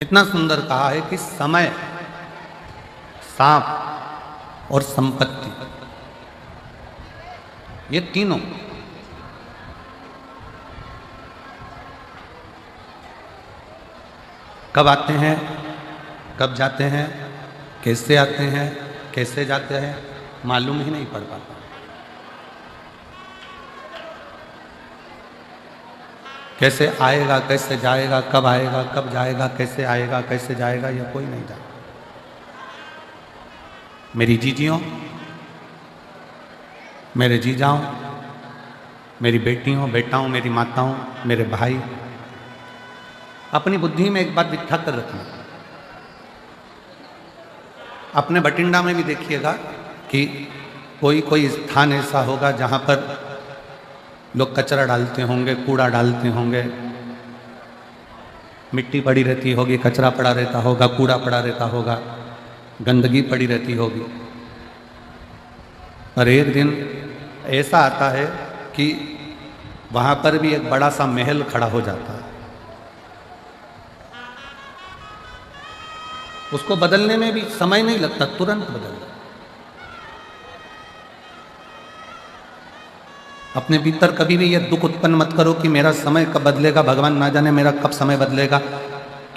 इतना सुंदर कहा है कि समय, सांप और संपत्ति, ये तीनों कब आते हैं, कब जाते हैं, कैसे आते हैं, कैसे जाते हैं, मालूम ही नहीं पड़ पाता। कैसे आएगा, कैसे जाएगा, कब आएगा, कब जाएगा, कैसे आएगा, कैसे जाएगा, यह कोई नहीं जानता। मेरी जीजियों, मेरे जीजाओं, मेरी बेटियों, बेटाओं, मेरी माताओं, मेरे भाई, अपनी बुद्धि में एक बात बिठा कर रखना। अपने बठिंडा में भी देखिएगा कि कोई कोई स्थान ऐसा होगा जहां पर लोग कचरा डालते होंगे, कूड़ा डालते होंगे, मिट्टी पड़ी रहती होगी, कचरा पड़ा रहता होगा, कूड़ा पड़ा रहता होगा, गंदगी पड़ी रहती होगी। पर एक दिन ऐसा आता है कि वहां पर भी एक बड़ा सा महल खड़ा हो जाता है। उसको बदलने में भी समय नहीं लगता, तुरंत बदल जाता। अपने भीतर कभी भी यह दुख उत्पन्न मत करो कि मेरा समय कब बदलेगा, भगवान ना जाने मेरा कब समय बदलेगा।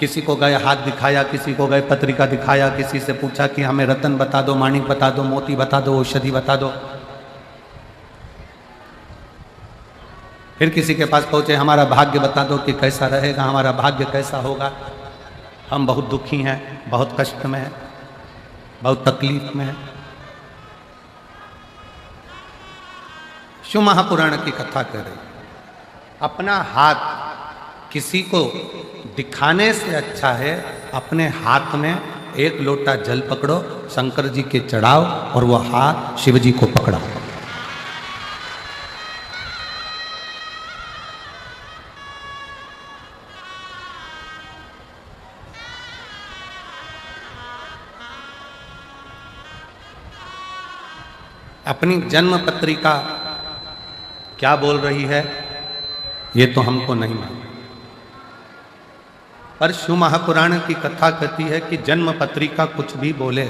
किसी को गए हाथ दिखाया, किसी को गए पत्रिका दिखाया, किसी से पूछा कि हमें रतन बता दो, माणिक बता दो, मोती बता दो, औषधि बता दो। फिर किसी के पास पहुंचे, हमारा भाग्य बता दो कि कैसा रहेगा, हमारा भाग्य कैसा होगा। हम बहुत दुखी हैं, बहुत कष्ट में हैं, बहुत तकलीफ में हैं। शिव महापुराण की कथा कर रही, अपना हाथ किसी को दिखाने से अच्छा है अपने हाथ में एक लोटा जल पकड़ो, शंकर जी के चढ़ाओ और वो हाथ शिव जी को पकड़ाओ। अपनी जन्म पत्रिका क्या बोल रही है ये तो हमको नहीं मालूम, पर शिव महापुराण की कथा कहती है कि जन्म पत्रिका कुछ भी बोले,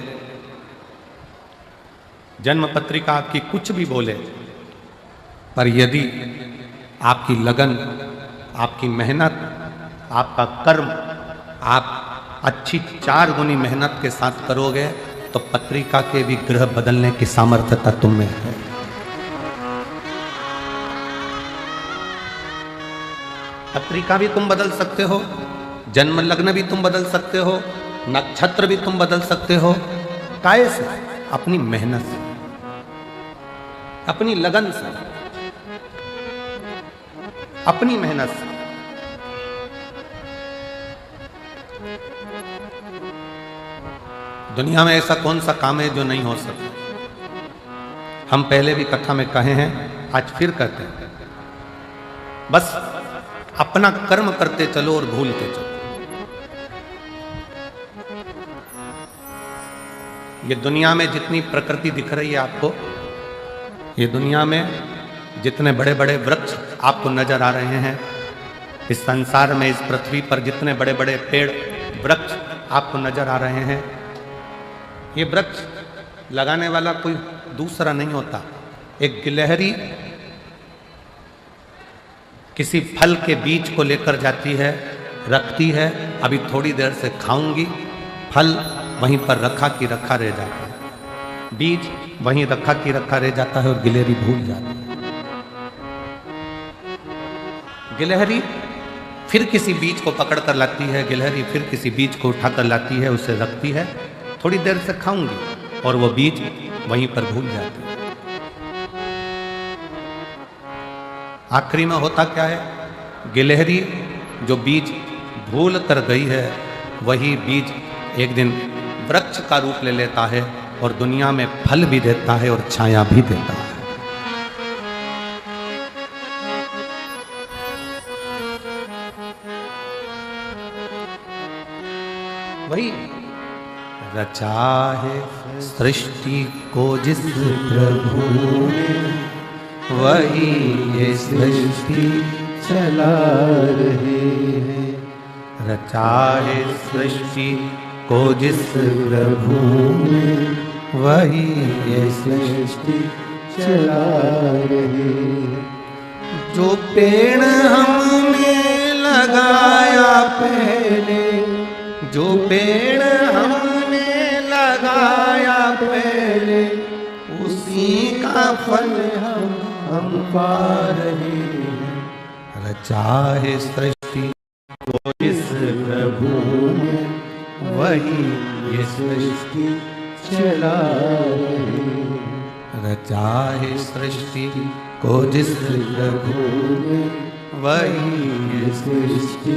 जन्म पत्रिका आपकी कुछ भी बोले, पर यदि आपकी लगन, आपकी मेहनत, आपका कर्म आप अच्छी 4 गुनी मेहनत के साथ करोगे तो पत्रिका के भी ग्रह बदलने की सामर्थ्यता तुम में है। पत्रिका भी तुम बदल सकते हो, जन्म लग्न भी तुम बदल सकते हो, नक्षत्र भी तुम बदल सकते हो। काय से? अपनी मेहनत से, अपनी लगन से, अपनी मेहनत से। दुनिया में ऐसा कौन सा काम है जो नहीं हो सकता। हम पहले भी कथा में कहे हैं, आज फिर कहते हैं, बस अपना कर्म करते चलो और भूलते चलो। ये दुनिया में जितनी प्रकृति दिख रही है आपको, ये दुनिया में जितने बड़े बड़े वृक्ष आपको नजर आ रहे हैं, इस संसार में, इस पृथ्वी पर जितने बड़े बड़े पेड़ वृक्ष आपको नजर आ रहे हैं, ये वृक्ष लगाने वाला कोई दूसरा नहीं होता। एक गिलहरी किसी फल के बीज को लेकर जाती है, रखती है, अभी थोड़ी देर से खाऊंगी, फल वहीं पर रखा की रखा रह जाता है, बीज वहीं रखा की रखा रह जाता है और गिलहरी भूल जाती है। गिलहरी फिर किसी बीज को पकड़ कर लाती है, गिलहरी फिर किसी बीज को उठाकर लाती है, उसे रखती है, थोड़ी देर से खाऊंगी, और वो बीज वहीं पर भूल जाती है। आखिरी में होता क्या है? गिलहरी जो बीज भूल कर गई है, वही बीज एक दिन वृक्ष का रूप ले लेता है और दुनिया में फल भी देता है और छाया भी देता है। वही रचा है सृष्टि को जिस प्रभु ने, वही ये सृष्टि चला रहे हैं। रचा है सृष्टि को जिस प्रभु ने, वही ये सृष्टि चला रही है। जो पेड़ हमने लगाया पहले, जो पेड़ हमने लगाया पहले, उसी का फल हम पा रहे हैं। रचा है सृष्टि को जिस प्रभु ने, वही ये सृष्टि चला रही है। रचा है सृष्टि को जिस प्रभु ने, वही ये सृष्टि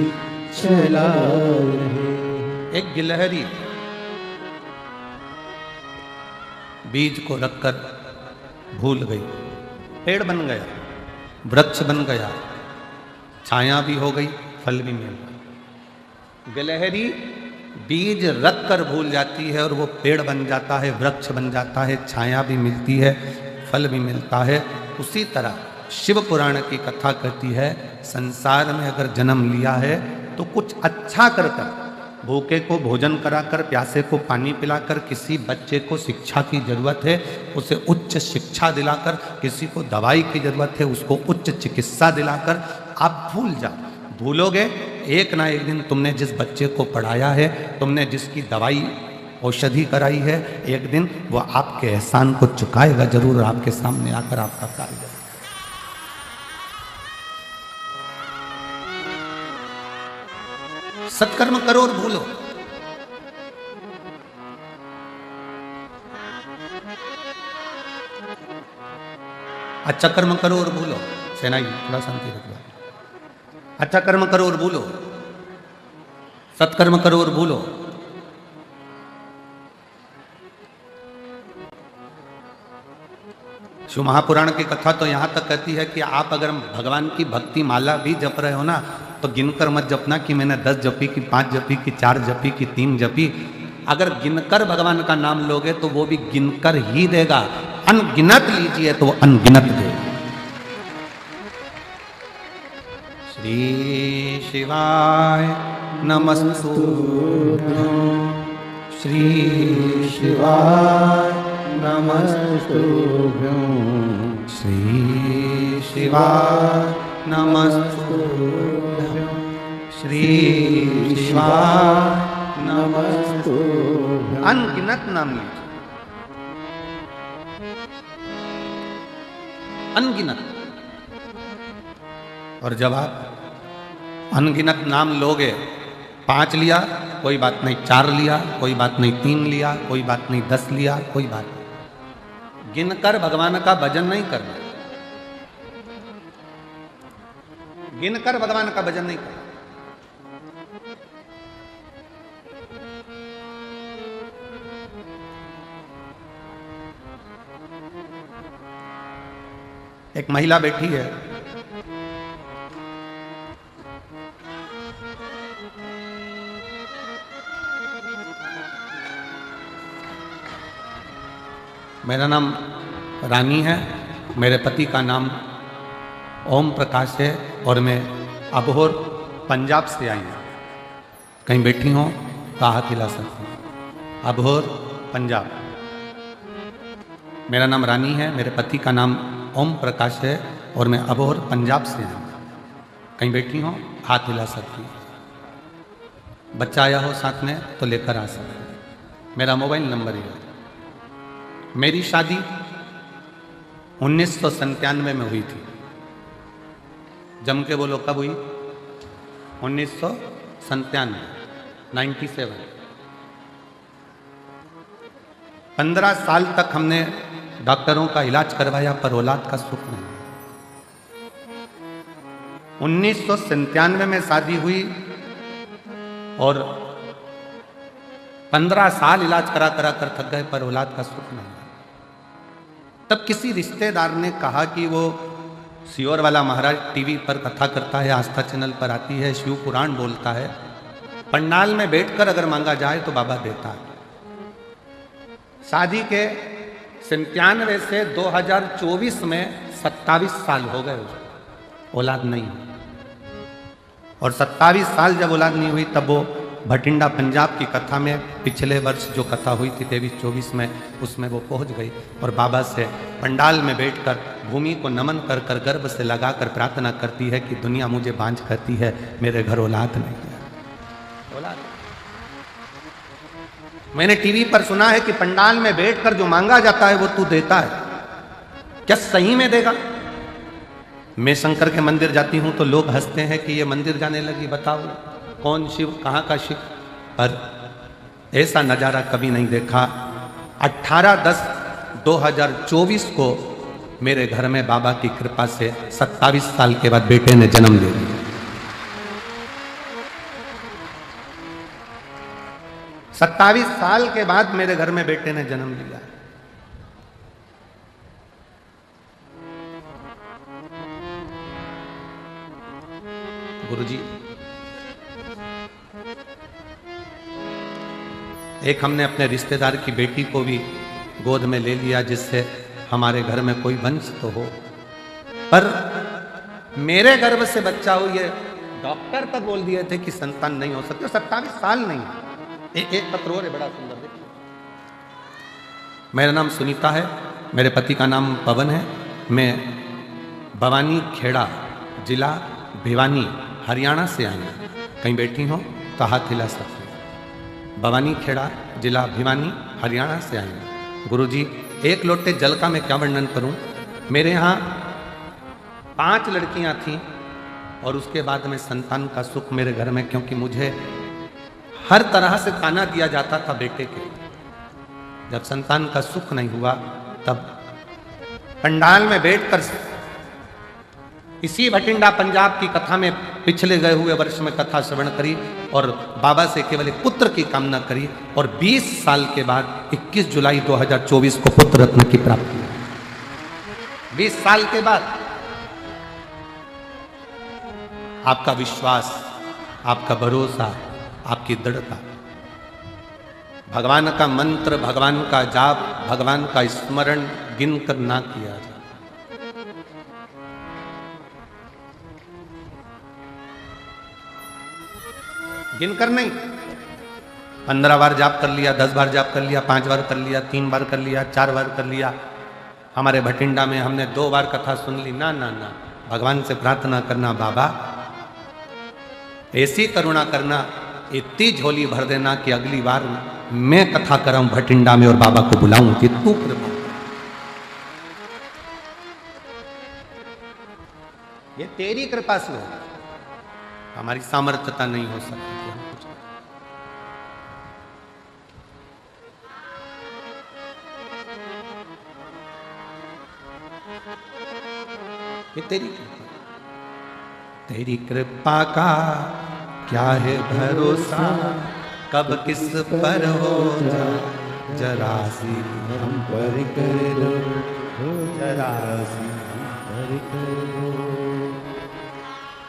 चला रही है। एक गिलहरी बीज को रखकर भूल गई, पेड़ बन गया, वृक्ष बन गया, छाया भी हो गई, फल भी मिल गया। गिलहरी बीज रख कर भूल जाती है और वो पेड़ बन जाता है, वृक्ष बन जाता है, छाया भी मिलती है, फल भी मिलता है। उसी तरह शिव पुराण की कथा कहती है, संसार में अगर जन्म लिया है तो कुछ अच्छा कर कर, भूखे को भोजन कराकर, प्यासे को पानी पिलाकर, किसी बच्चे को शिक्षा की जरूरत है उसे उच्च शिक्षा दिलाकर, किसी को दवाई की जरूरत है उसको उच्च चिकित्सा दिलाकर आप भूल जाओ। भूलोगे एक ना एक दिन तुमने जिस बच्चे को पढ़ाया है, तुमने जिसकी दवाई औषधि कराई है, एक दिन वो आपके एहसान को चुकाएगा जरूर, आपके सामने आकर आपका कार्य। सत्कर्म करो और भूलो। अच्छा कर्म करो और भूलो। सेनाई थोड़ा शांति रखो। अच्छा कर्म करो और भूलो, सत्कर्म करो और भूलो। शिव महापुराण की कथा तो यहां तक कहती है कि आप अगर भगवान की भक्ति माला भी जप रहे हो ना, तो गिनकर मत जपना कि मैंने 10 जपी कि 5 जपी कि 4 जपी कि 3 जपी। अगर गिनकर भगवान का नाम लोगे तो वो भी गिनकर ही देगा। अनगिनत लीजिए तो वो अनगिनत देगा। श्री शिवाय नमस्तुभ्यं, श्री शिवाय नमस्तुभ्यं, श्री शिवाय नमस्तुभ्यं, श्री शिवाय नमस्तुभ्यं। अनगिनत नाम लीजिए, अनगिनत। और जब आप अनगिनत नाम लोगे, 5 लिया कोई बात नहीं, 4 लिया कोई बात नहीं, 3 लिया कोई बात नहीं, 10 लिया कोई बात नहीं, गिनकर भगवान का भजन नहीं करना, गिनकर भगवान का भजन नहीं करना। एक महिला बैठी है, मेरा नाम रानी है, मेरे पति का नाम ओम प्रकाश है और मैं अबोहर पंजाब से आई हूँ। कहीं बैठी हो तो हाथ हिला सकती हूँ। अबोहर पंजाब। मेरा नाम रानी है, मेरे पति का नाम ओम प्रकाश है और मैं अबोहर पंजाब से आई हूँ। कहीं बैठी हो हाथ हिला सकती हूँ। बच्चा आया हो साथ में तो लेकर आ सकते। मेरा मोबाइल नंबर है। मेरी शादी 1997 में हुई थी। जम के बोलो कब हुई? 1997, 97। 15 साल तक हमने डॉक्टरों का इलाज करवाया पर औलाद का सुख नहीं। 1997 में शादी हुई और 15 साल इलाज करा कर थक गए पर औलाद का सुख नहीं। तब किसी रिश्तेदार ने कहा कि वो सियोर वाला महाराज टीवी पर कथा करता है, आस्था चैनल पर आती है, शिव पुराण बोलता है, पंडाल में बैठकर अगर मांगा जाए तो बाबा देता है। शादी के 97 से 2024 में 27 साल हो गए, औलाद नहीं। और 27 साल जब औलाद नहीं हुई तब वो भटिंडा पंजाब की कथा में पिछले वर्ष जो कथा हुई थी 23-24 में, उसमें वो पहुंच गई और बाबा से पंडाल में बैठकर भूमि को नमन कर कर गर्भ से लगाकर प्रार्थना करती है कि दुनिया मुझे बांझ करती है, मेरे घर औलाद नहीं है। औलाद मैंने टीवी पर सुना है कि पंडाल में बैठकर जो मांगा जाता है वो तू देता है, क्या सही में देगा? मैं शंकर के मंदिर जाती हूं तो लोग हंसते हैं कि ये मंदिर जाने लगी, बताओ कौन शिव, कहां का शिव। पर ऐसा नजारा कभी नहीं देखा। 18/10/2024 को मेरे घर में बाबा की कृपा से 27 साल के बाद बेटे ने जन्म ले लिया। 27 साल के बाद मेरे घर में बेटे ने जन्म लिया। गुरुजी, एक हमने अपने रिश्तेदार की बेटी को भी गोद में ले लिया जिससे हमारे घर में कोई वंश तो हो, पर मेरे गर्भ से बच्चा हो ये डॉक्टर तक बोल दिए थे कि संतान नहीं हो सकती। 27 साल नहीं। एक पत्र और है बड़ा सुंदर, देखिए। मेरा नाम सुनीता है, मेरे पति का नाम पवन है। मैं भवानी खेड़ा जिला भिवानी हरियाणा से आई हूँ। कहीं बैठी हो तो हाथ हिला सकते। भवानी खेड़ा जिला भिवानी हरियाणा से आई हूँ। गुरुजी, एक लोटे जल का मैं क्या वर्णन करूं। मेरे यहाँ 5 लड़कियां थीं और उसके बाद में संतान का सुख मेरे घर में, क्योंकि मुझे हर तरह से ताना दिया जाता था बेटे के। जब संतान का सुख नहीं हुआ तब पंडाल में बैठकर इसी भटिंडा पंजाब की कथा में पिछले गए हुए वर्ष में कथा श्रवण करी और बाबा से केवल एक पुत्र की कामना करी और 20 साल के बाद 21 जुलाई 2024 को पुत्र रत्न की प्राप्ति हुई। 20 साल के बाद आपका विश्वास, आपका भरोसा, आपकी दृढ़ता, भगवान का मंत्र, भगवान का जाप, भगवान का स्मरण गिनकर ना किया जाए। गिनकर नहीं, 15 बार जाप कर लिया, 10 बार जाप कर लिया, 5 बार कर लिया, 3 बार कर लिया, 4 बार कर लिया। हमारे भटिंडा में हमने 2 बार कथा सुन ली। ना ना ना, भगवान से प्रार्थना करना, बाबा ऐसी करुणा करना, इतनी झोली भर देना कि अगली बार मैं कथा कराऊं भटिंडा में और बाबा को बुलाऊं कि तू कृपा। ये तेरी कृपा से होगा, हमारी सामर्थ्यता नहीं हो सकती। ये तेरी कृपा का क्या है भरोसा, कब किस पर हो जा, जरा सी हम पर कर दो, जरा सी हम पर कर दो।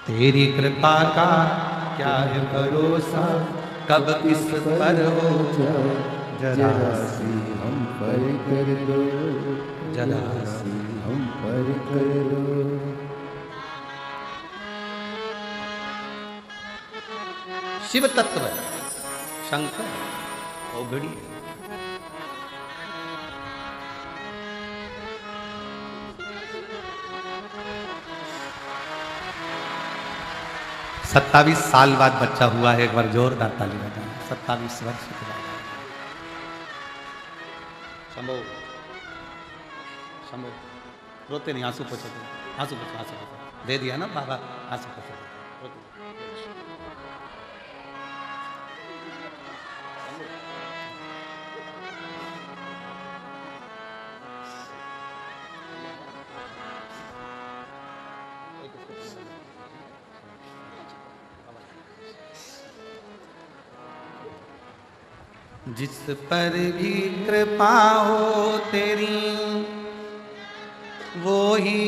तेरी कृपा का क्या है भरोसा, कब किस पर हो जा, जरा सी हम पर कर दो, जरा सी हम पर कर दो। शिव तत्व शंकर ओघड़ी 27 साल बाद बच्चा हुआ है। एक बार जोरदार ताली बजाएं। 27 वर्ष के बाद। शंभो शंभो, रोते नहीं, आंसू पोछो, आंसू पोछो, आंसू पोछो। दे दिया ना बाबा, आंसू पोछो। जिस पर भी कृपा हो तेरी, वो ही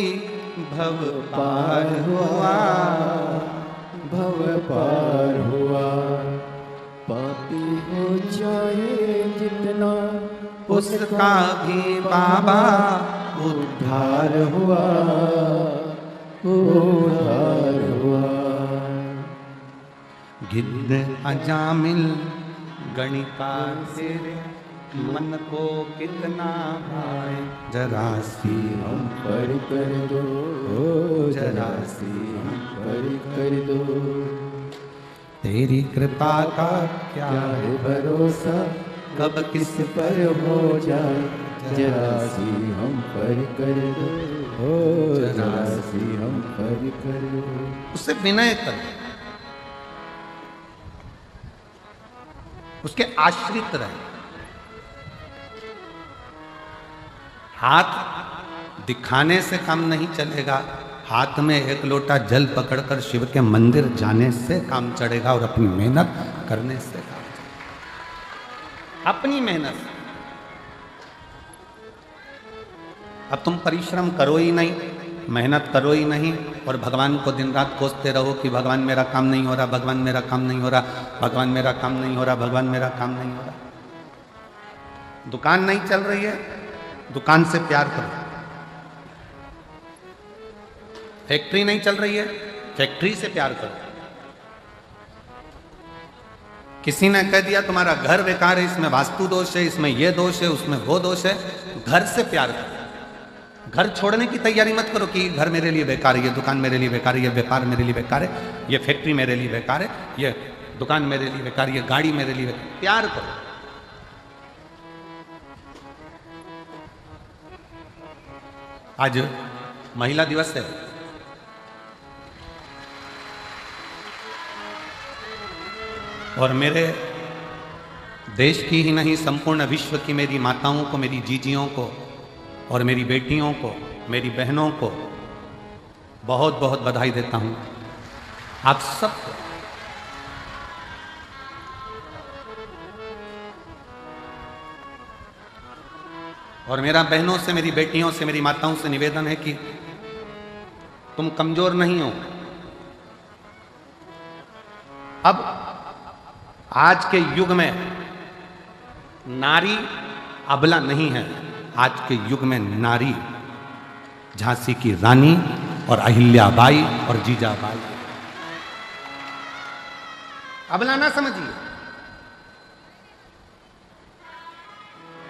भव पार हुआ, भव पार हुआ। पापी हो जाए जितना, उसका भी बाबा उद्धार हुआ, उद्धार हुआ। गिद्ध अजामिल गणिका तेरे मन को कितना भाए, जरा सी हम पर कर दो, ओ जरा सी हम पर कर दो। तेरी कृपा का क्या क्या है भरोसा, कब किस पर हो जाए, जरा सी हम पर कर दो, ओ जरा सी हम पर कर दो। उससे विनय कर, उसके आश्रित रहे। हाथ दिखाने से काम नहीं चलेगा, हाथ में एक लोटा जल पकड़कर शिव के मंदिर जाने से काम चढ़ेगा और अपनी मेहनत करने से काम चढ़ेगा। अपनी मेहनत। अब तुम परिश्रम करो ही नहीं, मेहनत करो ही नहीं और भगवान को दिन रात कोसते रहो कि भगवान मेरा काम नहीं हो रहा, भगवान मेरा काम नहीं हो रहा, भगवान मेरा काम नहीं हो रहा, भगवान मेरा काम नहीं हो रहा। दुकान नहीं चल रही है, दुकान से प्यार करो। फैक्ट्री नहीं चल रही है, फैक्ट्री से प्यार करो। किसी ने कह दिया तुम्हारा घर बेकार है, इसमें वास्तु दोष है, इसमें यह दोष है, उसमें वो दोष है, घर से प्यार करो। घर छोड़ने की तैयारी मत करो कि घर मेरे लिए बेकार है, ये दुकान मेरे लिए बेकार है, ये व्यापार मेरे लिए बेकार है, ये फैक्ट्री मेरे लिए बेकार है, ये दुकान मेरे लिए बेकार, ये गाड़ी मेरे लिए बेकार। प्यार करो। आज महिला दिवस है, और मेरे देश की ही नहीं संपूर्ण विश्व की मेरी माताओं को, मेरी जीजियों को और मेरी बेटियों को, मेरी बहनों को बहुत बहुत बधाई देता हूं। आप सबको और मेरा बहनों से, मेरी बेटियों से, मेरी माताओं से निवेदन है कि तुम कमजोर नहीं हो। अब आज के युग में नारी अबला नहीं है, आज के युग में नारी झांसी की रानी और अहिल्याबाई और जीजाबाई। अबला ना समझिए।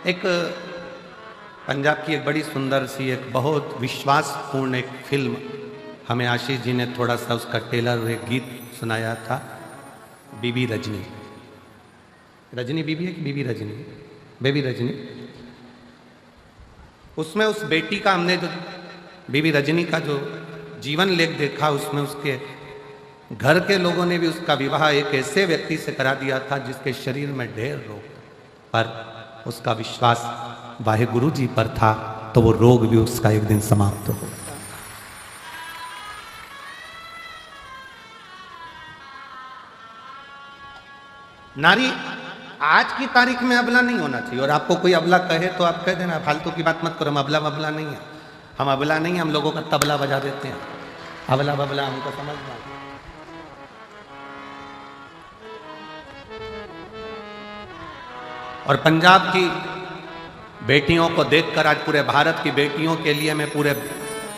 एक पंजाब की एक बड़ी सुंदर सी, एक बहुत विश्वासपूर्ण एक फिल्म हमें आशीष जी ने थोड़ा सा उसका टेलर और एक गीत सुनाया था, बीबी रजनी। रजनी बीबी है कि बीबी रजनी? बेबी रजनी। उसमें उस बेटी का, हमने जो बीबी रजनी का जो जीवन लेख देखा, उसमें उसके घर के लोगों ने भी उसका विवाह एक ऐसे व्यक्ति से करा दिया था जिसके शरीर में ढेर रोग, पर उसका विश्वास वाहेगुरु जी पर था, तो वो रोग भी उसका एक दिन समाप्त हो। नारी आज की तारीख में अबला नहीं होना चाहिए। और आपको कोई अबला कहे तो आप कह देना, फालतू की बात मत करो, हम अबला बबला नहीं है, हम अबला नहीं है, हम लोगों का तबला बजा देते हैं, अबला बबला हमको समझना। और पंजाब की बेटियों को देखकर आज पूरे भारत की बेटियों के लिए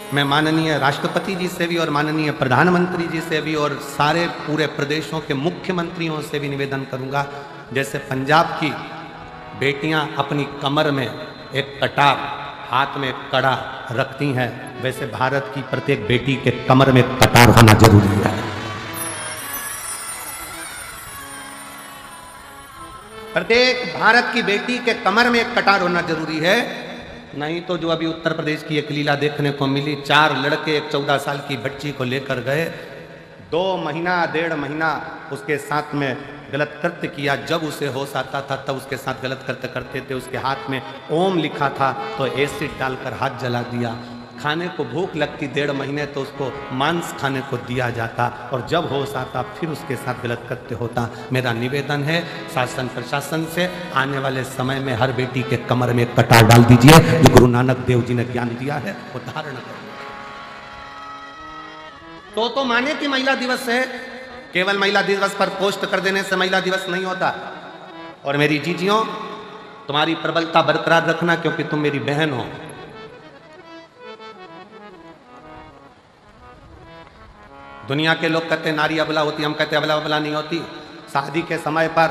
मैं माननीय राष्ट्रपति जी से भी और माननीय प्रधानमंत्री जी से भी और सारे पूरे प्रदेशों के मुख्यमंत्रियों से भी निवेदन करूंगा, जैसे पंजाब की बेटियां अपनी कमर में एक कटार, हाथ में कड़ा रखती हैं, वैसे भारत की प्रत्येक बेटी के कमर में कटार होना जरूरी है। प्रत्येक भारत की बेटी के कमर में एक कटार होना जरूरी है, नहीं तो जो अभी उत्तर प्रदेश की एक लीला देखने को मिली, 4 लड़के एक 14 साल की बच्ची को लेकर गए, 2 महीना 1.5 महीना उसके साथ में गलत कृत्य किया। जब उसे होश आता था तब उसके साथ गलत कृत्य करते थे। उसके हाथ में ओम लिखा था तो एसिड डालकर हाथ जला दिया। खाने को भूख लगती 1.5 महीने तो उसको मांस खाने को दिया जाता, और जब होश आता फिर उसके साथ गलत कृत्य होता। मेरा निवेदन है शासन प्रशासन से, आने वाले समय में हर बेटी के कमर में कटार डाल दीजिए, जो गुरु नानक देव जी ने ज्ञान दिया है वो धारण करें। तो माने कि महिला दिवस है, केवल महिला दिवस पर पोस्ट कर देने से महिला दिवस नहीं होता। और मेरी जीजियों, तुम्हारी प्रबलता बरकरार रखना, क्योंकि तुम मेरी बहन हो। दुनिया के लोग कहते हैं नारी अबला होती, हम कहते हैं अबला अबला नहीं होती। शादी के समय पर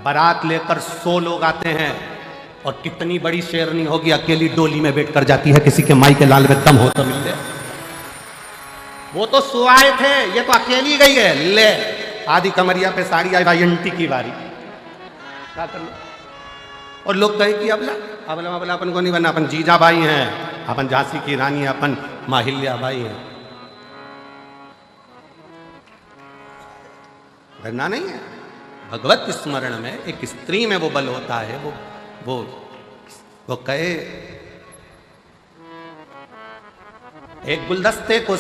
बारात लेकर 100 लोग आते हैं और कितनी बड़ी शेरनी होगी, अकेली डोली में बैठ कर जाती है, किसी के माई के लाल में दम हो तो मिल जाए। वो तो सुआए थे, ये तो अकेली गई है। ले आधी कमरिया पे साड़ी आई, भाई अंटी की बारी क्या कर लो। और लोग कहे कि अबला अबला अबला अपन को नहीं बनना, अपन जीजा भाई हैं, अपन झांसी की रानी, अपन माहिल्या भाई हैं। डरना नहीं है। भगवत स्मरण में एक स्त्री में वो बल होता है। वो कहे एक गुलदस्ते को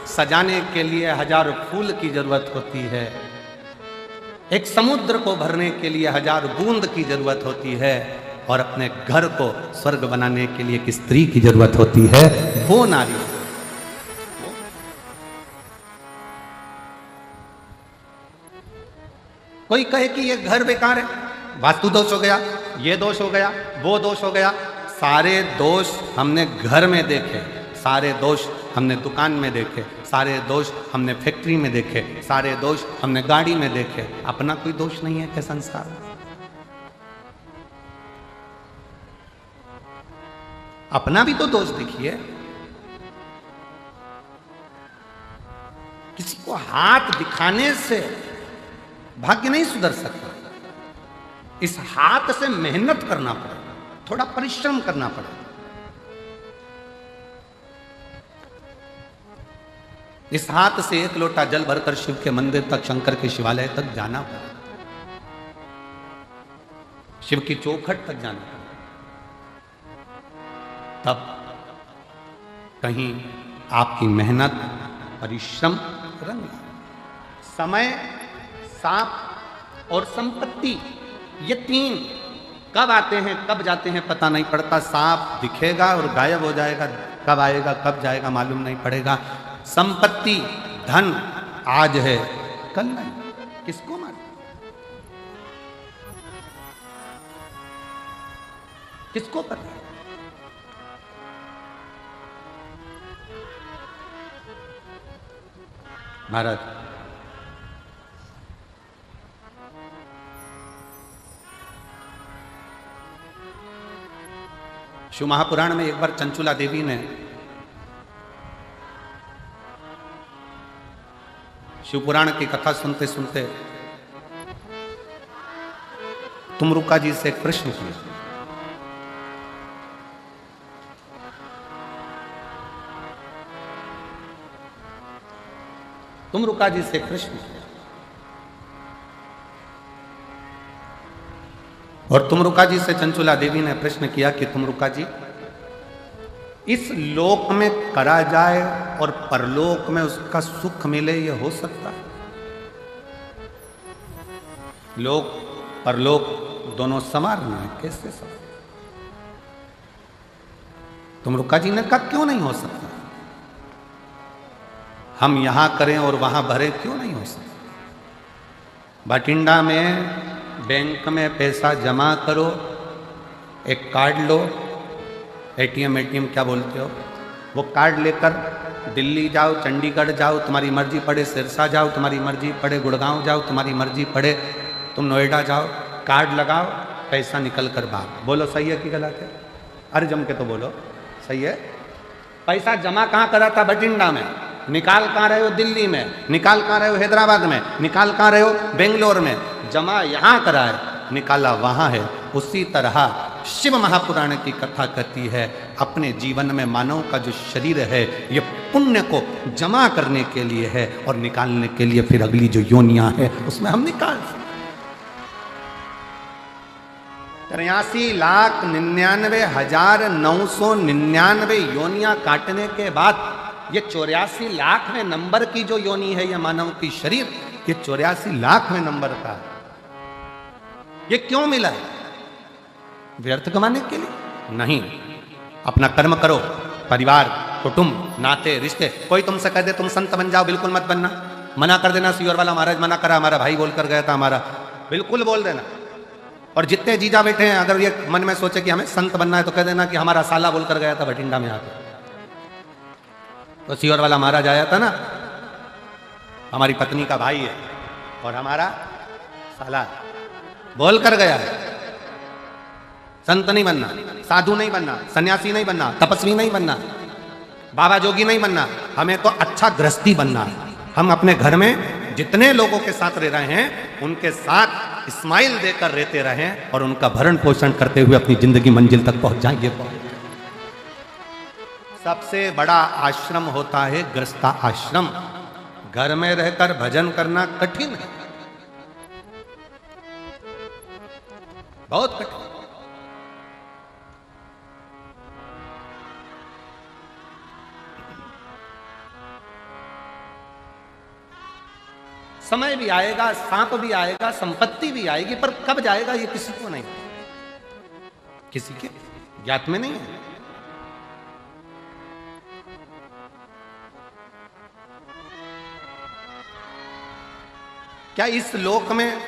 सजाने के लिए 1000 फूल की जरूरत होती है, एक समुद्र को भरने के लिए 1000 बूंद की जरूरत होती है, और अपने घर को स्वर्ग बनाने के लिए एक स्त्री की जरूरत होती है। वो नारी। कोई कहे कि ये घर बेकार है, वास्तु दोष हो गया, ये दोष हो गया, वो दोष हो गया। सारे दोष हमने घर में देखे, सारे दोष हमने दुकान में देखे, सारे दोष हमने फैक्ट्री में देखे, सारे दोष हमने गाड़ी में देखे। अपना कोई दोष नहीं है क्या संसार में? अपना भी तो दोष देखिए। किसी को हाथ दिखाने से भाग्य नहीं सुधर सकता। इस हाथ से मेहनत करना पड़ेगा, थोड़ा परिश्रम करना पड़ेगा। इस हाथ से 1 लोटा जल भरकर शिव के मंदिर तक, शंकर के शिवालय तक जाना पड़ेगा, शिव की चौखट तक जाना पड़ेगा। तब कहीं आपकी मेहनत, परिश्रम रंग। समय, सांप और संपत्ति, ये 3 कब आते हैं कब जाते हैं पता नहीं पड़ता। सांप दिखेगा और गायब हो जाएगा, कब आएगा कब जाएगा मालूम नहीं पड़ेगा। संपत्ति, धन आज है कल नहीं, किसको मालूम, किसको पता है? महाराज, शिव महापुराण में एक बार चंचुला देवी ने शिव पुराण की कथा सुनते सुनते तुमरुका जी से एक प्रश्न किया। तुमरुका जी से एक प्रश्न किया और तुमरुका जी से चंचुला देवी ने प्रश्न किया कि तुमरुका जी, इस लोक में करा जाए और परलोक में उसका सुख मिले, ये हो सकता है? लोक परलोक दोनों समान है, कैसे समान? तुमरुका जी ने कहा क्यों नहीं हो सकता? हम यहां करें और वहां भरे, क्यों नहीं हो सकता? बठिंडा में बैंक में पैसा जमा करो, एक कार्ड लो, एटीएम क्या बोलते हो, वो कार्ड लेकर दिल्ली जाओ, चंडीगढ़ जाओ, तुम्हारी मर्जी पड़े, सिरसा जाओ, तुम्हारी मर्जी पड़े, गुड़गांव जाओ, तुम्हारी मर्जी पड़े, तुम नोएडा जाओ, कार्ड लगाओ, पैसा निकल कर भाग। बोलो सही है कि गलत है? अरे जम के तो बोलो सही है। पैसा जमा कहाँ करा था? बठिंडा में। निकाल कहाँ रहे हो? दिल्ली में। निकाल कहाँ रहे हो? हैदराबाद में। निकाल कहाँ रहे हो? बेंगलोर में। जमा यहाँ करा है, निकाला वहाँ है। उसी तरह शिव महापुराण की कथा कहती है, अपने जीवन में मानव का जो शरीर है ये पुण्य को जमा करने के लिए है और निकालने के लिए फिर अगली जो योनियां है उसमें हम निकाल 83,99,999 योनियां काटने के बाद ये 84,00,000वें नंबर की जो योनि है, ये मानव की शरीर, ये 84,00,000वें नंबर का है। ये क्यों मिला है? व्यर्थ कमाने के लिए नहीं। अपना कर्म करो, परिवार, कुटुंब, नाते, रिश्ते। कोई तुमसे कह दे तुम संत बन जाओ, बिल्कुल मत बनना। मना कर देना, सीओर वाला महाराज मना करा, हमारा भाई बोल कर गया था, हमारा बिल्कुल बोल देना। और जितने जीजा बैठे हैं, अगर ये मन में सोचे कि हमें संत बनना है तो कह देना कि हमारा साला बोल कर गया था बठिंडा में आकर। तो सीओर वाला महाराज आया था ना, हमारी पत्नी का भाई है और हमारा साला बोल कर गया है, संत नहीं बनना, साधु नहीं बनना, सन्यासी नहीं बनना, तपस्वी नहीं बनना, बाबा जोगी नहीं बनना, हमें तो अच्छा गृहस्थी बनना है। हम अपने घर में जितने लोगों के साथ रह रहे हैं उनके साथ स्माइल देकर रहते रहें और उनका भरण पोषण करते हुए अपनी जिंदगी मंजिल तक पहुंच जाएंगे। सबसे बड़ा आश्रम होता है गृहस्था आश्रम। घर में रहकर भजन करना कठिन है, बहुत कठिन। समय भी आएगा, सांप भी आएगा, संपत्ति भी आएगी, पर कब जाएगा ये किसी को नहीं, किसी के ज्ञात में नहीं है। क्या इस लोक में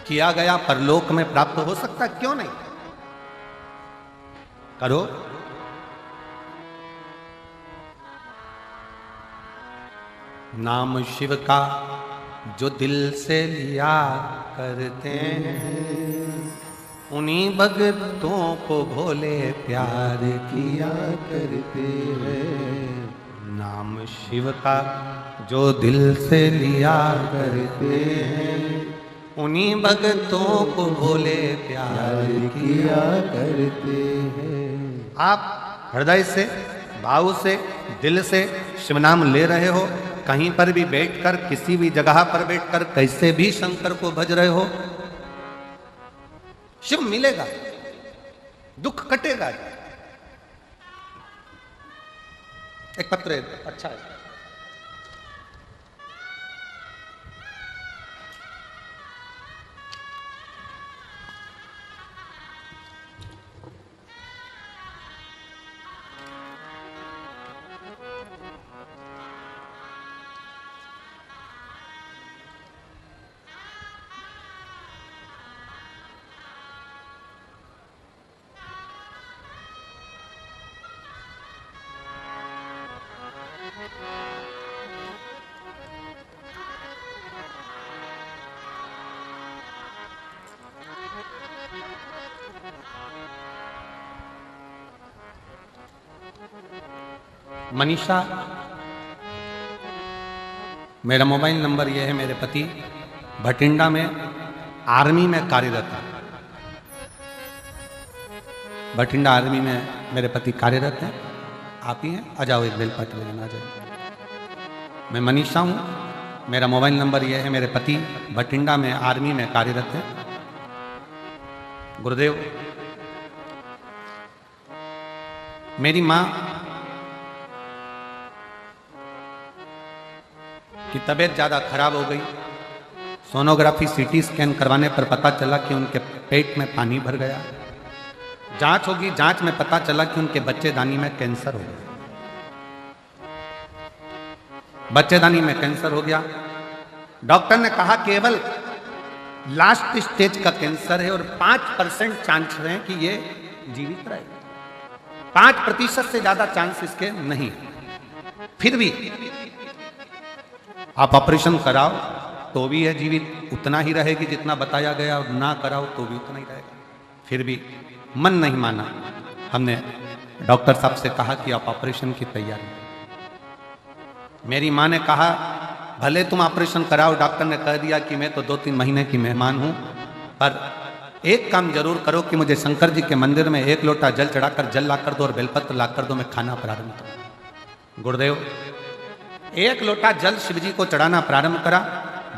किया गया परलोक में प्राप्त हो सकता? क्यों नहीं, करो। नाम शिव का जो दिल से लिया करते हैं, उन्हीं भक्तों को भोले प्यार किया करते हैं। नाम शिव का जो दिल से लिया करते हैं, उन्हीं भक्तों को भोले प्यार किया करते हैं। आप हृदय से, भाव से, दिल से शिव नाम ले रहे हो, कहीं पर भी बैठकर, किसी भी जगह पर बैठकर कैसे भी शंकर को भज रहे हो, शिव मिलेगा, दुख कटेगा। एक पत्र है, अच्छा है। मनीषा, मेरा मोबाइल नंबर यह है। मेरे पति भटिंडा में आर्मी में कार्यरत है। भटिंडा आर्मी में मेरे पति कार्यरत हैं। आप ही हैं? आ जाओ, एक बेलपत्र लेना आ जाओ। मैं मनीषा हूँ, मेरा मोबाइल नंबर यह है। मेरे पति भटिंडा में आर्मी में कार्यरत हैं। गुरुदेव, मेरी माँ की तबीयत ज़्यादा खराब हो गई। सोनोग्राफी, सीटी स्कैन करवाने पर पता चला कि उनके पेट में पानी भर गया। जांच होगी, जांच में पता चला कि उनके बच्चेदानी में कैंसर हो गया। बच्चेदानी में कैंसर हो गया। डॉक्टर ने कहा केवल लास्ट स्टेज का कैंसर है और 5% चांस है कि ये जीवित रहे। 5% से ज्यादा चांस इसके नहीं। फिर भी आप ऑपरेशन कराओ तो भी है जीवित, उतना ही रहेगी जितना बताया गया, और ना कराओ तो भी उतना ही रहेगा। फिर भी मन नहीं माना। हमने डॉक्टर साहब से कहा कि आप ऑपरेशन की तैयारी। मेरी माँ ने कहा भले तुम ऑपरेशन कराओ, डॉक्टर ने कह दिया कि मैं तो 2-3 महीने की मेहमान हूं, पर एक काम जरूर करो कि मुझे शंकर जी के मंदिर में 1 लोटा जल चढ़ाकर जल लाकर दो और बेलपत्र लाकर दो, मैं खाना प्रारंभ करूं। गुरुदेव, 1 लोटा जल शिव जी को चढ़ाना प्रारंभ करा,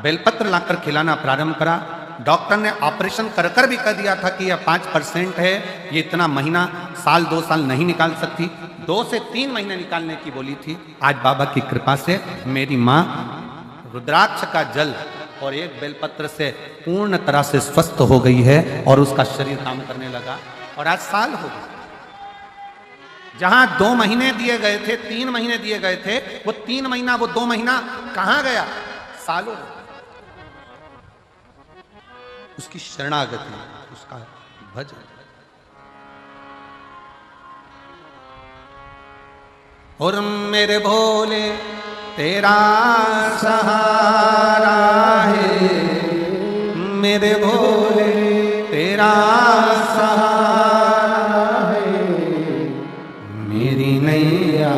बेलपत्र लाकर खिलाना प्रारंभ करा। डॉक्टर ने ऑपरेशन कर कर भी कह दिया था कि यह 5% है, ये इतना महीना, साल 2 साल नहीं निकाल सकती। 2 से 3 महीने निकालने की बोली थी। आज बाबा की कृपा से मेरी माँ रुद्राक्ष का जल और 1 बेलपत्र से पूर्ण तरह से स्वस्थ हो गई है और उसका शरीर काम करने लगा और आज साल हो गया। जहां 2 महीने दिए गए थे, 3 महीने दिए गए थे, वो 3 महीना, वो 2 महीना कहां गया? सालों। उसकी शरणागति, उसका भजन। और मेरे भोले तेरा सहारा है मेरे भोले, तेरा सहारा है मेरी नैया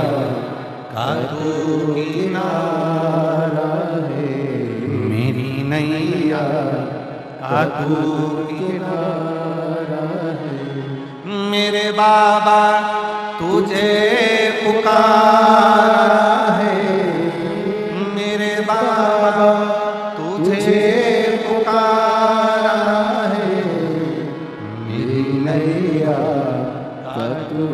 का तू किनारा है, मेरी नैया का तू किनारा है। मेरे बाबा तुझे पुकारा है, मेरे बाबा तुझे पुकारा है, मेरी नैया का तू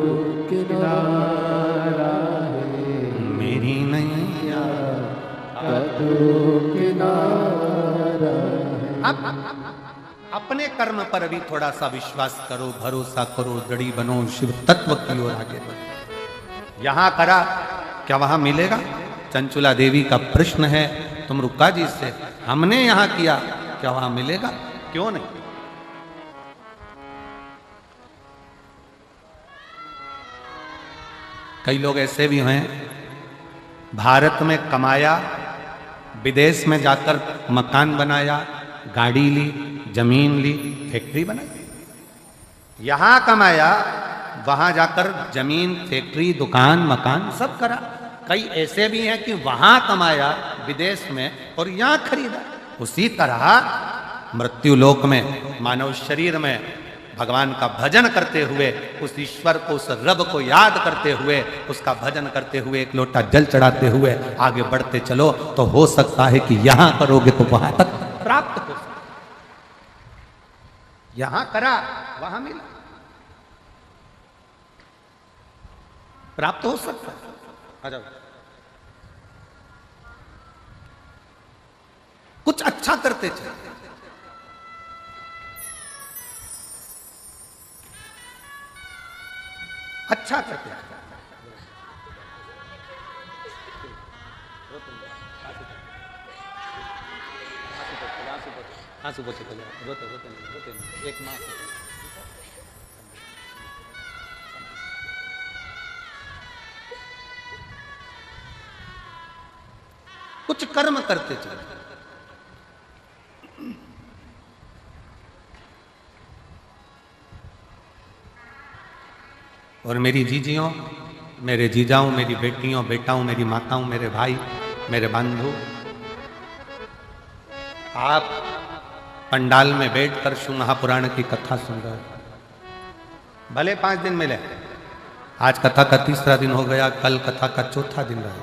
किनारा है, मेरी नैया का तू किनारा है। अपने कर्म पर भी थोड़ा सा विश्वास करो, भरोसा करो, दृढ़ी बनो, शिव तत्व की ओर आगे बढ़ो। यहां करा क्या वहां मिलेगा? चंचुला देवी का प्रश्न है तुम रुक्का जी से, हमने यहां किया क्या वहां मिलेगा? क्यों नहीं? कई लोग ऐसे भी हैं, भारत में कमाया, विदेश में जाकर मकान बनाया, गाड़ी ली, जमीन ली, फैक्ट्री बनाई। यहां कमाया, वहां जाकर जमीन, फैक्ट्री, दुकान, मकान सब करा। कई ऐसे भी हैं कि वहां कमाया विदेश में और यहां खरीदा। उसी तरह मृत्यु लोक में मानव शरीर में भगवान का भजन करते हुए, उस ईश्वर को, उस रब को याद करते हुए, उसका भजन करते हुए, एक लोटा जल चढ़ाते हुए आगे बढ़ते चलो तो हो सकता है कि यहां करोगे तो वहां तक प्राप्त हो सकता। यहां करा वहां मिला, प्राप्त हो सकता है। अच्छा, कुछ अच्छा करते चले, अच्छा करते चले। आंसू पोछे रोते रोते रोते नहीं, एक माँ कुछ कर्म करते चले। और मेरी जीजियों, मेरे जीजाओं, मेरी बेटियों, बेटाओं, मेरी माताओं, मेरे भाई, मेरे बंधु, आप पंडाल में बैठकर शिव महापुराण की कथा सुन रहे हो। भले 5 दिन मिले, आज कथा का 3रा दिन हो गया, कल कथा का 4था दिन रहा।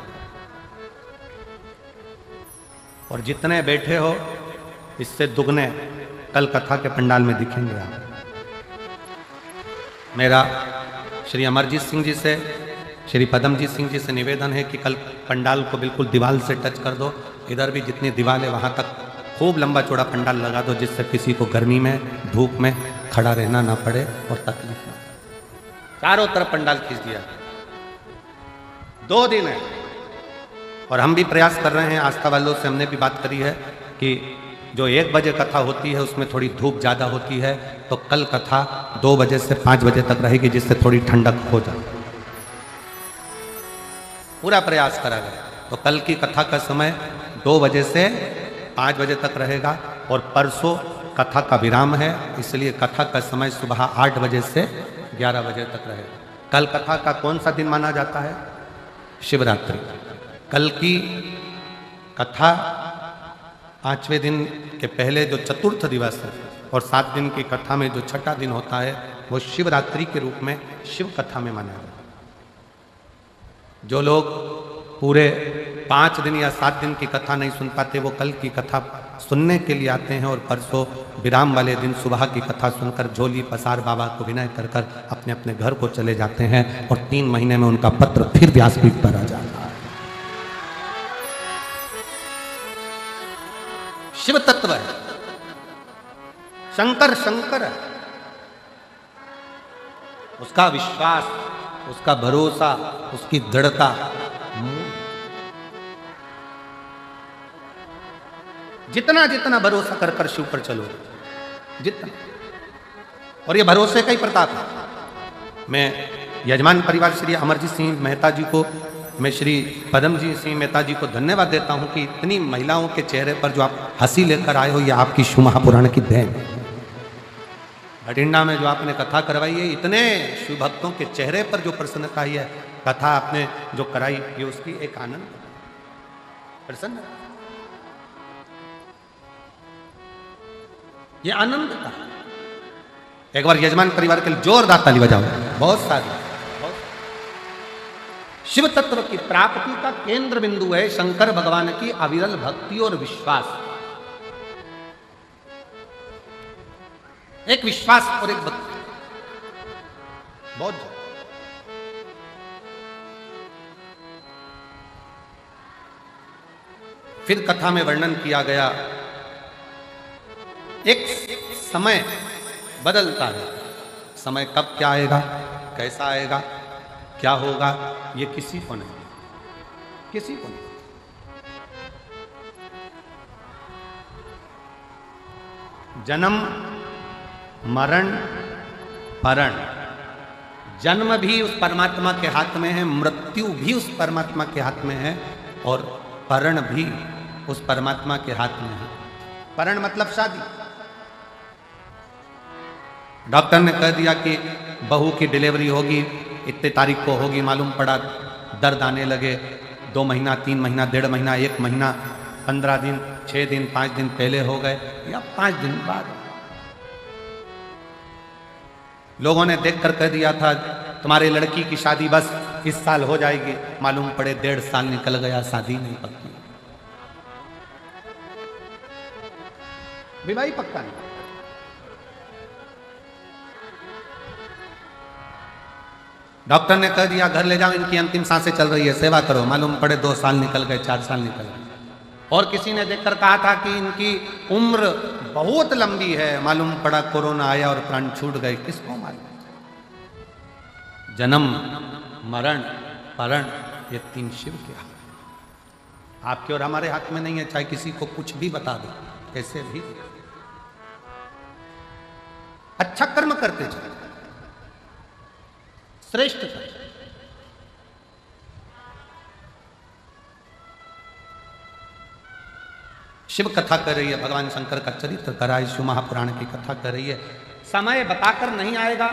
और जितने बैठे हो इससे दुगने कल कथा के पंडाल में दिखेंगे आप। मेरा श्री अमरजीत सिंह जी से, श्री पदमजीत सिंह जी से निवेदन है कि कल पंडाल को बिल्कुल दीवार से टच कर दो। इधर भी जितनी दीवार है वहां तक खूब लंबा चौड़ा पंडाल लगा दो, जिससे किसी को गर्मी में, धूप में खड़ा रहना ना पड़े और तकलीफ ना। चारों तरफ पंडाल खींच दिया। 2 दिन है और हम भी प्रयास कर रहे हैं, आस्था वालों से हमने भी बात करी है कि जो 1 बजे कथा होती है उसमें थोड़ी धूप ज़्यादा होती है, तो कल कथा 2 बजे से 5 बजे तक रहेगी, जिससे थोड़ी ठंडक हो जाए। पूरा प्रयास करा गया। तो कल की कथा का समय 2 बजे से 5 बजे तक रहेगा और परसों कथा का विराम है, इसलिए कथा का समय सुबह 8 बजे से 11 बजे तक रहेगा। कल कथा का कौन सा दिन माना जाता है? शिवरात्रि। कल की कथा 5वें दिन के पहले जो चतुर्थ दिवस है और 7 दिन की कथा में जो 6ठा दिन होता है वो शिवरात्रि के रूप में शिव कथा में माना जाता है। जो लोग पूरे 5 दिन या 7 दिन की कथा नहीं सुन पाते, वो कल की कथा सुनने के लिए आते हैं और परसों विराम वाले दिन सुबह की कथा सुनकर झोली पसार बाबा को विनय कर कर अपने अपने घर को चले जाते हैं और 3 महीने में उनका पत्र फिर व्यासपीठ पर आ जाता है। शिव तत्व है, शंकर शंकर है। उसका विश्वास, उसका भरोसा, उसकी दृढ़ता जितना जितना भरोसा कर कर शिव पर चलो, जितना। और ये भरोसे का ही प्रताप है। मैं यजमान परिवार श्री अमरजीत सिंह मेहता जी को मैं श्री पद्मजी सिंह मेहता जी को धन्यवाद देता हूं कि इतनी महिलाओं के चेहरे पर जो आप हंसी लेकर आए हो, ये आपकी शिव महापुराण की देन है। भटिंडा में जो आपने कथा करवाई है, इतने शिव भक्तों के चेहरे पर जो प्रसन्नता आई है, कथा आपने जो कराई, ये उसकी एक आनंद प्रसन्न, ये आनंद था। एक बार यजमान परिवार के लिए जोरदार ताली बजाओ। बहुत सारी शिव तत्व की प्राप्ति का केंद्र बिंदु है शंकर भगवान की अविरल भक्ति और विश्वास। एक विश्वास और एक भक्ति, बहुत ज्यादा। फिर कथा में वर्णन किया गया, एक समय बदलता है, समय कब क्या आएगा, कैसा आएगा, क्या होगा, ये किसी को नहीं, किसी को नहीं। जन्म मरण परण, जन्म भी उस परमात्मा के हाथ में है, मृत्यु भी उस परमात्मा के हाथ में है, और परण भी उस परमात्मा के हाथ में है। परण मतलब शादी। डॉक्टर ने कह दिया कि बहू की डिलीवरी होगी, इतने तारीख को होगी, मालूम पड़ा दर्द आने लगे, 2 महीना 3 महीना 1.5 महीना 1 महीना 15 दिन 6 दिन 5 दिन पहले हो गए या 5 दिन बाद। लोगों ने देखकर कह दिया था तुम्हारे लड़की की शादी बस इस साल हो जाएगी, मालूम पड़े 1.5 साल निकल गया, शादी नहीं पक्की, विवाह ही पक्का नहीं। डॉक्टर ने कह दिया घर ले जाओ, इनकी अंतिम सांसें चल रही है, सेवा करो, मालूम पड़े 2 साल निकल गए, 4 साल निकल गए। और किसी ने देखकर कहा था कि इनकी उम्र बहुत लंबी है, मालूम पड़ा कोरोना आया और प्राण छूट गए, किसको मालूम। जन्म मरण परण, ये 3 शिव के हाथ, आपके और हमारे हाथ में नहीं है, चाहे किसी को कुछ भी बता दो, कैसे भी। अच्छा कर्म करते चले, श्रेष्ठ कर्म। शिव कथा कर रही है, भगवान शंकर का चरित्र करा, शिव महापुराण की कथा कर रही है। समय बताकर नहीं आएगा,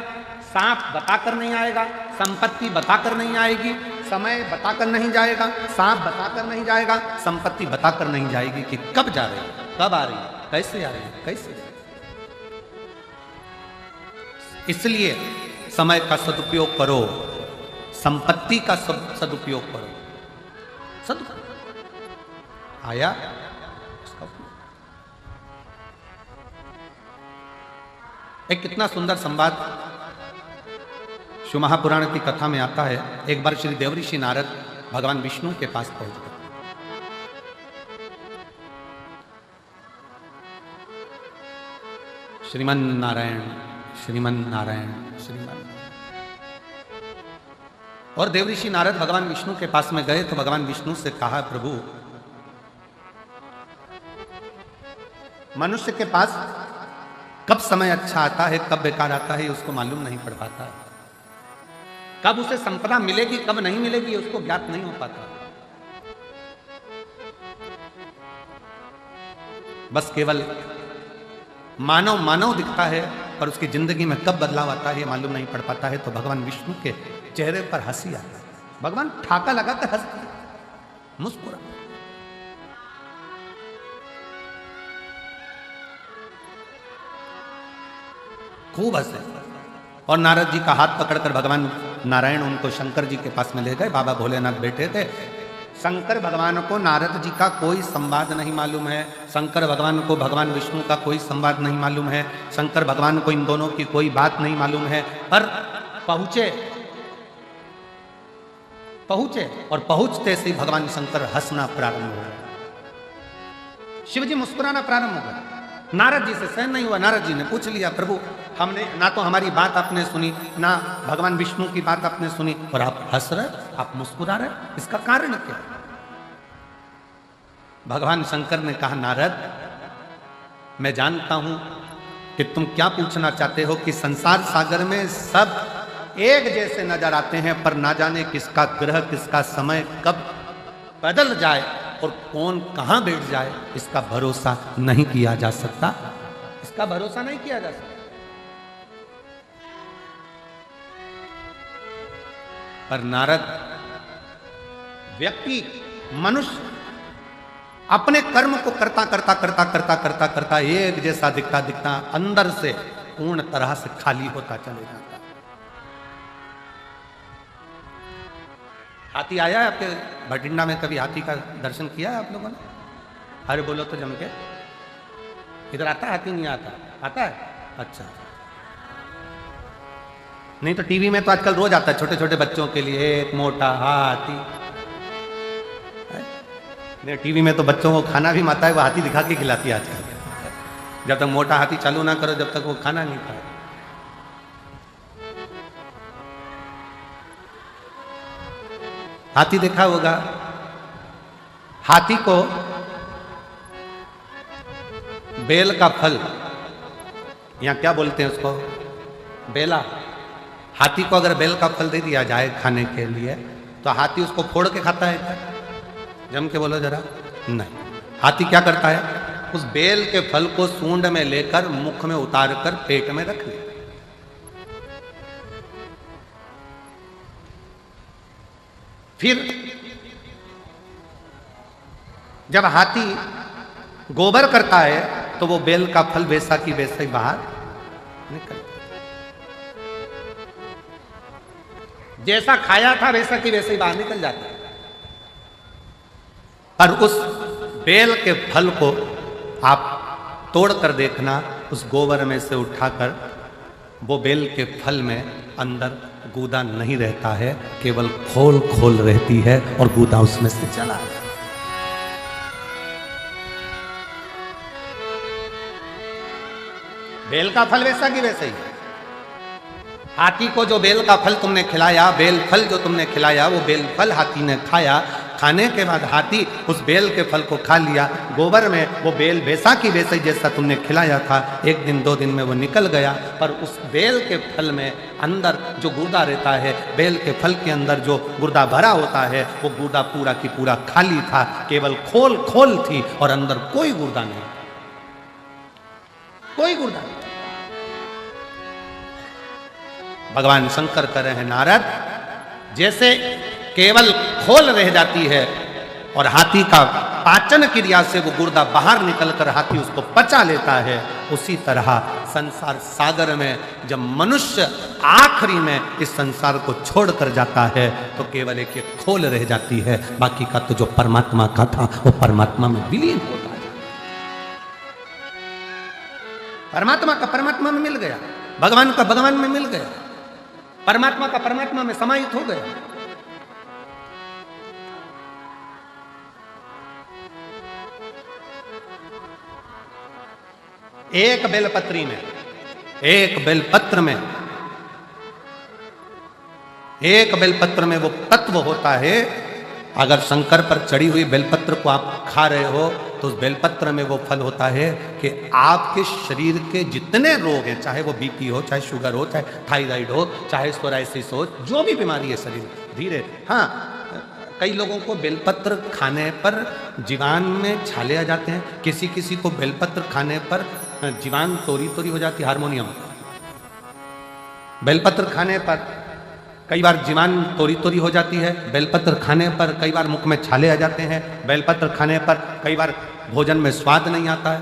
सांप बताकर नहीं आएगा, संपत्ति बताकर नहीं आएगी, समय बताकर नहीं जाएगा, सांप बताकर नहीं जाएगा, संपत्ति बताकर नहीं जाएगी कि कब जा रही है, कब आ रही है, कैसे आ रही है, कैसे। इसलिए समय का सदुपयोग करो, संपत्ति का सदुपयोग करो। सदुपयोग आया, एक कितना सुंदर संवाद शिव महापुराण की कथा में आता है। एक बार श्री देवऋषि नारद भगवान विष्णु के पास पहुंच गए। श्रीमन नारायण श्रीमन नारायण श्रीमन। और देवऋषि नारद भगवान विष्णु के पास में गए तो भगवान विष्णु से कहा, प्रभु मनुष्य के पास कब समय अच्छा आता है, कब बेकार आता है, उसको मालूम नहीं पड़ पाता। कब उसे संपदा मिलेगी, कब नहीं मिलेगी, उसको ज्ञात नहीं हो पाता। बस केवल मानव मानव दिखता है, पर उसकी जिंदगी में कब बदलाव आता है मालूम नहीं पड़ पाता है। तो भगवान विष्णु के चेहरे पर हंसी आता है, भगवान ठाका लगाकर हंसते, मुस्कुरा। खूब हंसे। और नारद जी का हाथ पकड़कर भगवान नारायण उनको शंकर जी के पास में ले गए। बाबा भोलेनाथ बैठे थे। शंकर भगवान को नारद जी का कोई संवाद नहीं मालूम है, शंकर भगवान को भगवान विष्णु का कोई संवाद नहीं मालूम है, शंकर भगवान को इन दोनों की कोई बात नहीं मालूम है। पर पहुंचे और पहुंचते से भगवान शंकर हंसना प्रारंभ हो गया, शिवजी मुस्कुराना प्रारंभ हो गया। नारद जी से सहन नहीं हुआ। नारद जी ने पूछ लिया, प्रभु हमने ना तो हमारी बात आपने सुनी, ना भगवान विष्णु की बात आपने सुनी, और आप हंस रहे, आप मुस्कुरा रहे, इसका कारण क्या? भगवान शंकर ने कहा, नारद मैं जानता हूं कि तुम क्या पूछना चाहते हो, कि संसार सागर में सब एक जैसे नजर आते हैं, पर ना जाने किसका ग्रह, किसका समय कब बदल जाए और कौन कहां बैठ जाए, इसका भरोसा नहीं किया जा सकता। इसका भरोसा नहीं किया जा सकता। पर नारद व्यक्ति, मनुष्य अपने कर्म को करता करता करता करता करता करता एक जैसा दिखता दिखता अंदर से पूर्ण तरह से खाली होता चले जाता। हाथी आया है आपके भटिंडा में? कभी हाथी का दर्शन किया है आप लोगों ने? अरे बोलो तो जम के। इधर आता है हाथी? नहीं आता? आता है? अच्छा। नहीं तो टीवी में तो आजकल रोज आता है छोटे छोटे बच्चों के लिए, एक मोटा हाथी। टीवी में तो बच्चों को खाना भी माता है वो हाथी दिखा के खिलाती है आजकल। जब तक मोटा हाथी चालू ना करो जब तक वो खाना नहीं खाए। हाथी देखा होगा। हाथी को बेल का फल, यहां क्या बोलते हैं उसको, बेला। हाथी को अगर बेल का फल दे दिया जाए खाने के लिए तो हाथी उसको फोड़ के खाता है क्या? जम के बोलो जरा। नहीं। हाथी क्या करता है, उस बेल के फल को सूंड में लेकर मुख में उतार कर पेट में रख ले। फिर जब हाथी गोबर करता है तो वो बेल का फल वैसा की वैसा ही बाहर निकलता है। जैसा खाया था वैसा की वैसे ही बाहर निकल जाता है। पर उस बेल के फल को आप तोड़ कर देखना, उस गोबर में से उठाकर वो बेल के फल में अंदर गूदा नहीं रहता है, केवल खोल खोल रहती है और गूदा उसमें से चला है। बेल का फल वैसा कि वैसा ही। हाथी को जो बेल का फल तुमने खिलाया, बेल फल जो तुमने खिलाया, वो बेल फल हाथी ने खाया। खाने के बाद हाथी उस बेल के फल को खा लिया। गोबर में वो बेल वैसा की वैसा ही जैसा तुमने खिलाया था, एक दिन दो दिन में वो निकल गया। पर उस बेल के फल में अंदर जो गुर्दा रहता है, बेल के फल के अंदर जो गुर्दा भरा होता है, वो गुर्दा पूरा की पूरा खाली था, केवल खोल खोल थी और अंदर कोई गुर्दा नहीं, कोई गुर्दा नहीं। भगवान शंकर कह रहे हैं, नारद, जैसे केवल खोल रह जाती है और हाथी का पाचन क्रिया से वो गुर्दा बाहर निकलकर हाथी उसको पचा लेता है, उसी तरह संसार सागर में जब मनुष्य आखिरी में इस संसार को छोड़कर जाता है तो केवल एक खोल रह जाती है, बाकी का तो जो परमात्मा का था वो परमात्मा में विलीन होता है। परमात्मा का परमात्मा में मिल गया, भगवान का भगवान में मिल गया, परमात्मा का परमात्मा में समाहित हो गया। एक बेलपत्री में, एक बेलपत्र में, एक बेलपत्र में वो तत्व होता है। अगर शंकर पर चढ़ी हुई बेलपत्र को आप खा रहे हो तो उस बेलपत्र में वो फल होता है कि आपके शरीर के जितने रोग हैं, चाहे वो बीपी हो, चाहे शुगर हो, चाहे थायराइड हो, चाहे सोराइसिस हो, जो भी बीमारी है शरीर धीरे। हाँ, कई लोगों को बेलपत्र खाने पर जीवान में छाले आ जाते हैं, किसी किसी को बेलपत्र खाने पर जीवान तोरी तोरी हो जाती है, हारमोनियम। बेलपत्र खाने पर कई बार जीवान तोरी तोरी हो जाती है, बेलपत्र खाने पर कई बार मुख में छाले आ जाते हैं, बेलपत्र खाने पर कई बार भोजन में स्वाद नहीं आता है,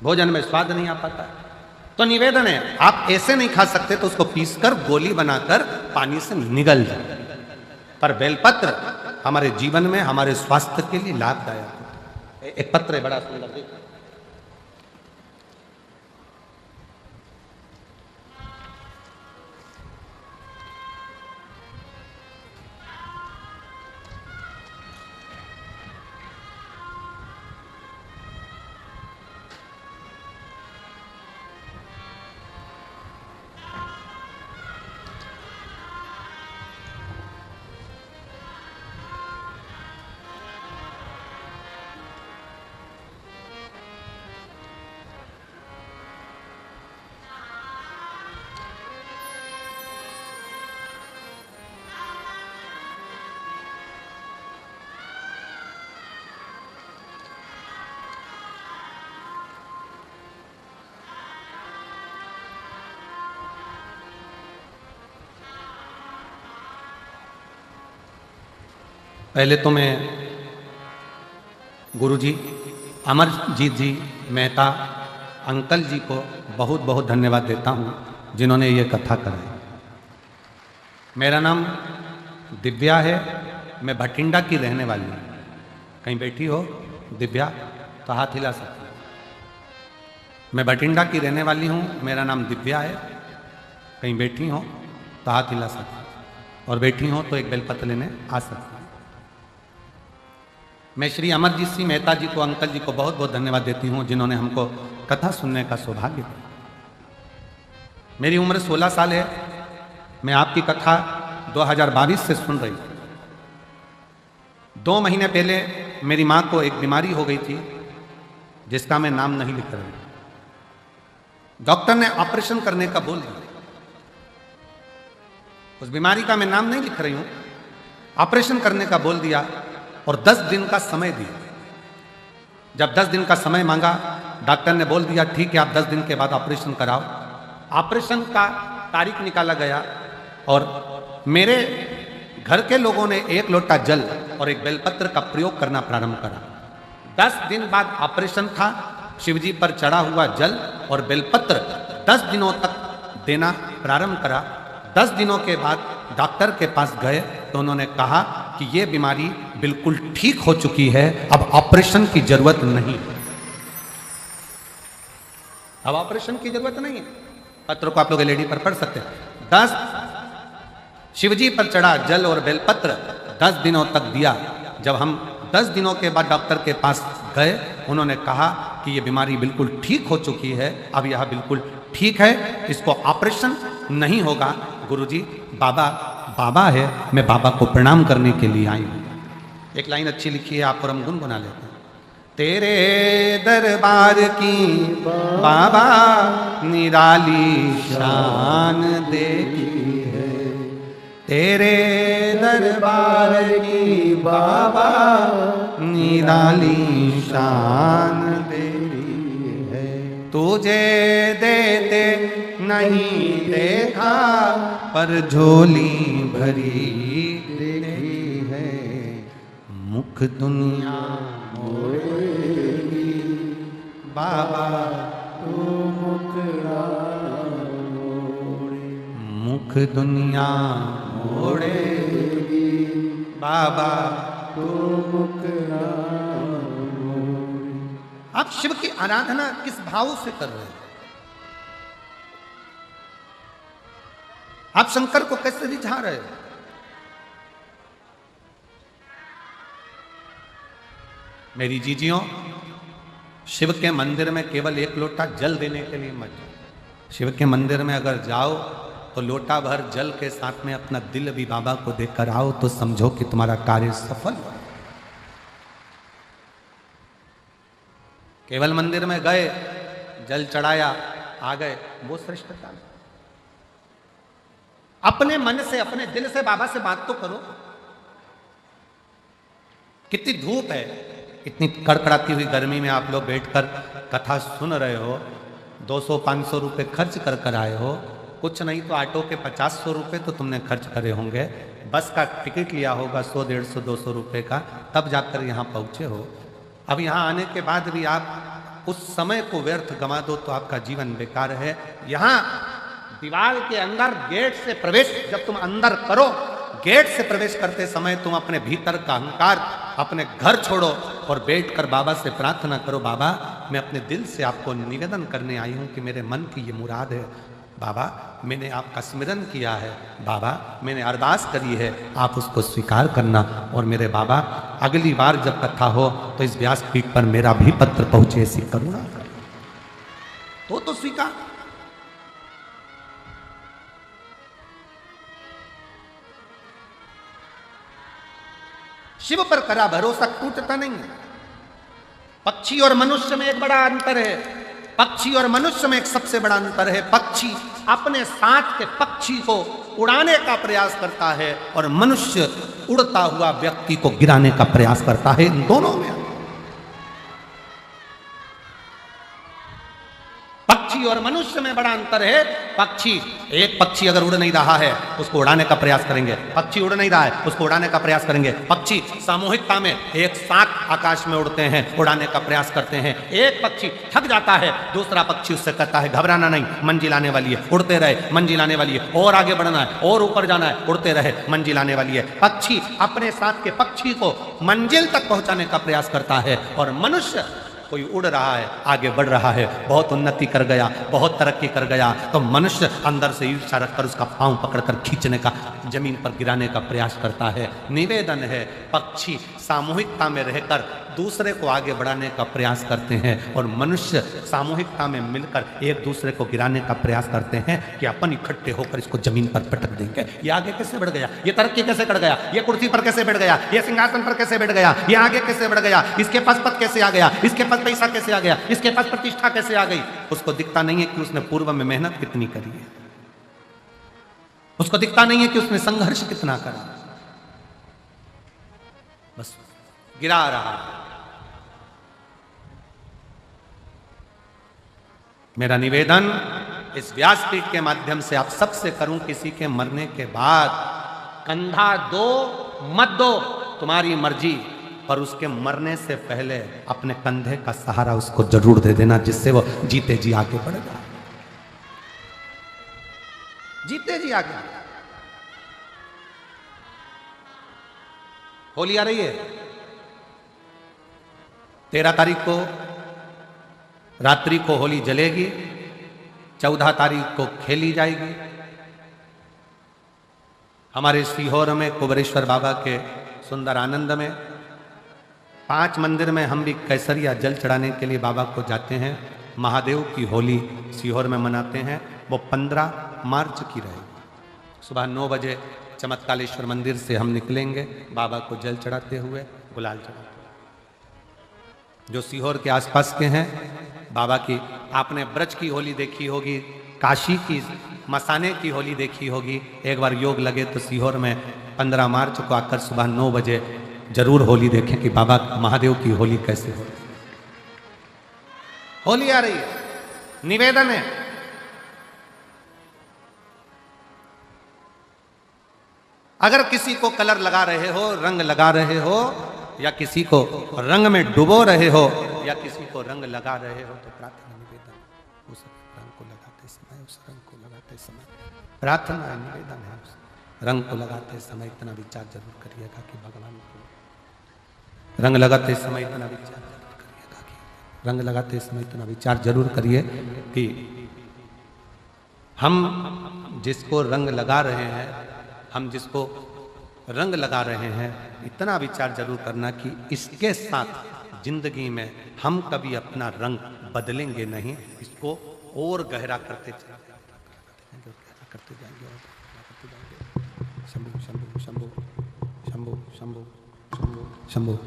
भोजन में स्वाद नहीं आ पाता है। तो निवेदन है, आप ऐसे नहीं खा सकते तो उसको पीसकर गोली बनाकर पानी से निगल जाए। पर बेलपत्र हमारे जीवन में, हमारे स्वास्थ्य के लिए लाभदायक है। एक पत्र है बड़ा सुंदर, देखो। पहले तो मैं गुरुजी अमरजीत जी मेहता अंकल जी को बहुत बहुत धन्यवाद देता हूँ जिन्होंने ये कथा कराई। मेरा नाम दिव्या है, मैं भटिंडा की रहने वाली हूँ। कहीं बैठी हो दिव्या तो हाथ हिला सकती हो। मैं भटिंडा की रहने वाली हूँ, मेरा नाम दिव्या है। कहीं बैठी हो तो हाथ हिला सकती हो, और बैठी हो तो एक बेलपत्र लेने आ सकती हो। मैं श्री अमरजीत सिंह मेहता जी को, अंकल जी को बहुत बहुत धन्यवाद देती हूँ जिन्होंने हमको कथा सुनने का सौभाग्य दिया। मेरी उम्र 16 साल है। मैं आपकी कथा 2022 से सुन रही हूँ। 2 महीने पहले मेरी माँ को एक बीमारी हो गई थी जिसका मैं नाम नहीं लिख रही। डॉक्टर ने ऑपरेशन करने का बोल दिया। उस बीमारी का मैं नाम नहीं लिख रही हूँ। ऑपरेशन करने का बोल दिया और 10 दिन का समय दिया। जब 10 दिन का समय मांगा, डॉक्टर ने बोल दिया ठीक है आप 10 दिन के बाद ऑपरेशन कराओ। ऑपरेशन का तारीख निकाला गया और मेरे घर के लोगों ने 1 लोटा जल और एक बेलपत्र का प्रयोग करना प्रारंभ करा। 10 दिन बाद ऑपरेशन था। शिवजी पर चढ़ा हुआ जल और बेलपत्र 10 दिनों तक देना प्रारंभ करा। 10 दिनों के बाद डॉक्टर के पास गए तो उन्होंने कहा कि ये बीमारी बिल्कुल ठीक हो चुकी है, अब ऑपरेशन की जरूरत नहीं। अब ऑपरेशन की जरूरत नहीं है। पत्र को आप लोग एलईडी पर पढ़ सकते हैं। 10 शिवजी पर चढ़ा जल और बेलपत्र 10 दिनों तक दिया। जब हम 10 दिनों के बाद डॉक्टर के पास गए, उन्होंने कहा कि ये बीमारी बिल्कुल ठीक हो चुकी है, अब यह बिल्कुल ठीक है, इसको ऑपरेशन नहीं होगा। गुरुजी बाबा है, मैं बाबा को प्रणाम करने के लिए आई हूँ। एक लाइन अच्छी लिखी है, आप और हम गुनगुना लेते हैं। तेरे दरबार की बाबा निराली शान देखी है, तेरे दरबार की बाबा निराली शान देखी है। तुझे देते नहीं देखा पर झोली भरी देखी है। मुख दुनिया मोड़ेगी बाबा तू मुखड़ा मोड़े। मुख दुनिया मोड़ेगी बाबा तू मुखड़ा मोड़े। आप शिव की आराधना किस भाव से कर रहे हैं? आप शंकर को कैसे रिझा रहे हो? मेरी जीजियों, शिव के मंदिर में केवल 1 लोटा जल देने के लिए मत जाओ। शिव के मंदिर में अगर जाओ तो लोटा भर जल के साथ में अपना दिल भी बाबा को देकर आओ, तो समझो कि तुम्हारा कार्य सफल हुआ। केवल मंदिर में गए, जल चढ़ाया, आ गए, वो श्रेष्ठता नहीं। अपने मन से, अपने दिल से बाबा से बात तो करो। कितनी धूप है, इतनी कड़कड़ाती हुई गर्मी में आप लोग बैठकर कथा सुन रहे हो। 200-500 रुपए खर्च कर कर आए हो। कुछ नहीं तो ऑटो के 50-100 रुपए तो तुमने खर्च करे होंगे। बस का टिकट लिया होगा 100-150-200 रुपए का, तब जाकर यहाँ पहुँचे हो। अब यहाँ आने के बाद भी आप उस समय को व्यर्थ गंवा दो तो आपका जीवन बेकार है। यहाँ दीवार के अंदर गेट से प्रवेश जब तुम अंदर करो, गेट से प्रवेश करते समय तुम अपने भीतर का अहंकार, अपने घर छोड़ो और बैठकर बाबा से प्रार्थना करो, बाबा मैं अपने दिल से आपको निवेदन करने आई हूँ कि मेरे मन की ये मुराद है। बाबा मैंने आपका स्मरण किया है, बाबा मैंने अरदास करी है, आप उसको स्वीकार करना। और मेरे बाबा अगली बार जब कथा हो तो इस व्यासपीठ पर मेरा भी पत्र पहुंचे, ऐसी करुणा कर। तो स्वीकार। शिव पर करा भरोसा टूटता नहीं है। पक्षी और मनुष्य में एक बड़ा अंतर है। पक्षी और मनुष्य में एक सबसे बड़ा अंतर है। पक्षी अपने साथ के पक्षी को उड़ाने का प्रयास करता है और मनुष्य उड़ता हुआ व्यक्ति को गिराने का प्रयास करता है। इन दोनों में पक्षी पक्षी और मनुष्य में बड़ा अंतर है। पक्षी, एक पक्षी अगर उड़ नहीं रहा है उसको उड़ाने का प्रयास करेंगे, पक्षी उड़ नहीं रहा है उसको उड़ाने का प्रयास करेंगे। पक्षी सामूहिकता में एक साथ आकाश में उड़ते हैं, उड़ाने का प्रयास करते हैं। एक पक्षी थक जाता है, दूसरा पक्षी उससे कहता है घबराना नहीं, मंजिल आने वाली है, उड़ते रहे, मंजिल आने वाली है, और आगे बढ़ना है, और ऊपर जाना है, उड़ते रहे, मंजिल आने वाली है। पक्षी अपने साथ के पक्षी को मंजिल तक पहुंचाने का प्रयास करता है, और मनुष्य कोई उड़ रहा है, आगे बढ़ रहा है, बहुत उन्नति कर गया, बहुत तरक्की कर गया, तो मनुष्य अंदर से ईर्ष्या रखकर उसका पांव पकड़कर खींचने का, जमीन पर गिराने का प्रयास करता है। निवेदन है, पक्षी सामूहिकता में रहकर दूसरे को आगे बढ़ाने का प्रयास करते हैं, और मनुष्य सामूहिकता में मिलकर एक दूसरे को गिराने का प्रयास करते हैं कि अपन इकट्ठे होकर इसको जमीन पर पटक देंगे। ये आगे कैसे बढ़ गया, ये तरक्की कैसे कर गया, ये कुर्सी पर कैसे बैठ गया, ये सिंहासन पर कैसे बैठ गया, ये आगे कैसे बढ़ गया, इसके पास पद कैसे आ गया, इसके पास पैसा कैसे आ गया, इसके पास प्रतिष्ठा कैसे आ गई। उसको दिखता नहीं है कि उसने पूर्व में मेहनत कितनी करी है, उसको दिखता नहीं है कि उसने संघर्ष कितना करा, बस गिरा रहा है। मेरा निवेदन इस व्यासपीठ के माध्यम से आप सबसे करूं, किसी के मरने के बाद कंधा दो मत दो, तुम्हारी मर्जी, पर उसके मरने से पहले अपने कंधे का सहारा उसको जरूर दे देना, जिससे वो जीते जी आगे बढ़ेगा, जीते जी आगे। होली आ रही है, 13 तारीख को रात्रि को होली जलेगी, 14 तारीख को खेली जाएगी। हमारे सीहोर में कुबरेश्वर बाबा के सुंदर आनंद में 5 मंदिर में हम भी कैसरिया जल चढ़ाने के लिए बाबा को जाते हैं। महादेव की होली सीहोर में मनाते हैं, वो 15 मार्च की रहेगी। सुबह 9 बजे चमत्कालेश्वर मंदिर से हम निकलेंगे, बाबा को जल चढ़ाते हुए, गुलाल चढ़ाते। जो सीहोर के आसपास के हैं, बाबा की आपने ब्रज की होली देखी होगी, काशी की मसाने की होली देखी होगी। एक बार योग लगे तो सीहोर में 15 मार्च को आकर सुबह 9 बजे जरूर होली देखें कि बाबा महादेव की होली कैसे हो। होली आ रही है, निवेदन है, अगर किसी को कलर लगा रहे हो, रंग लगा रहे हो, या किसी को रंग में डुबो रहे हो, या किसी को रंग लगा रहे हो, तो प्रार्थना निवेदन, उस रंग को लगाते समय, उस रंग को लगाते समय प्रार्थना निवेदन है, उस रंग को लगाते समय इतना विचार जरूर करिएगा कि भगवान को रंग लगाते समय इतना विचार जरूर करिएगा कि रंग लगाते समय इतना विचार जरूर करिए कि हम जिसको रंग लगा रहे हैं, हम जिसको रंग लगा रहे हैं, इतना विचार जरूर करना कि इसके साथ जिंदगी में हम कभी अपना रंग बदलेंगे नहीं, इसको और गहरा करते जाएंगे, करते जाएंगे, शंभु शंभु शंभु शंभु शंभु शंभु शंभु,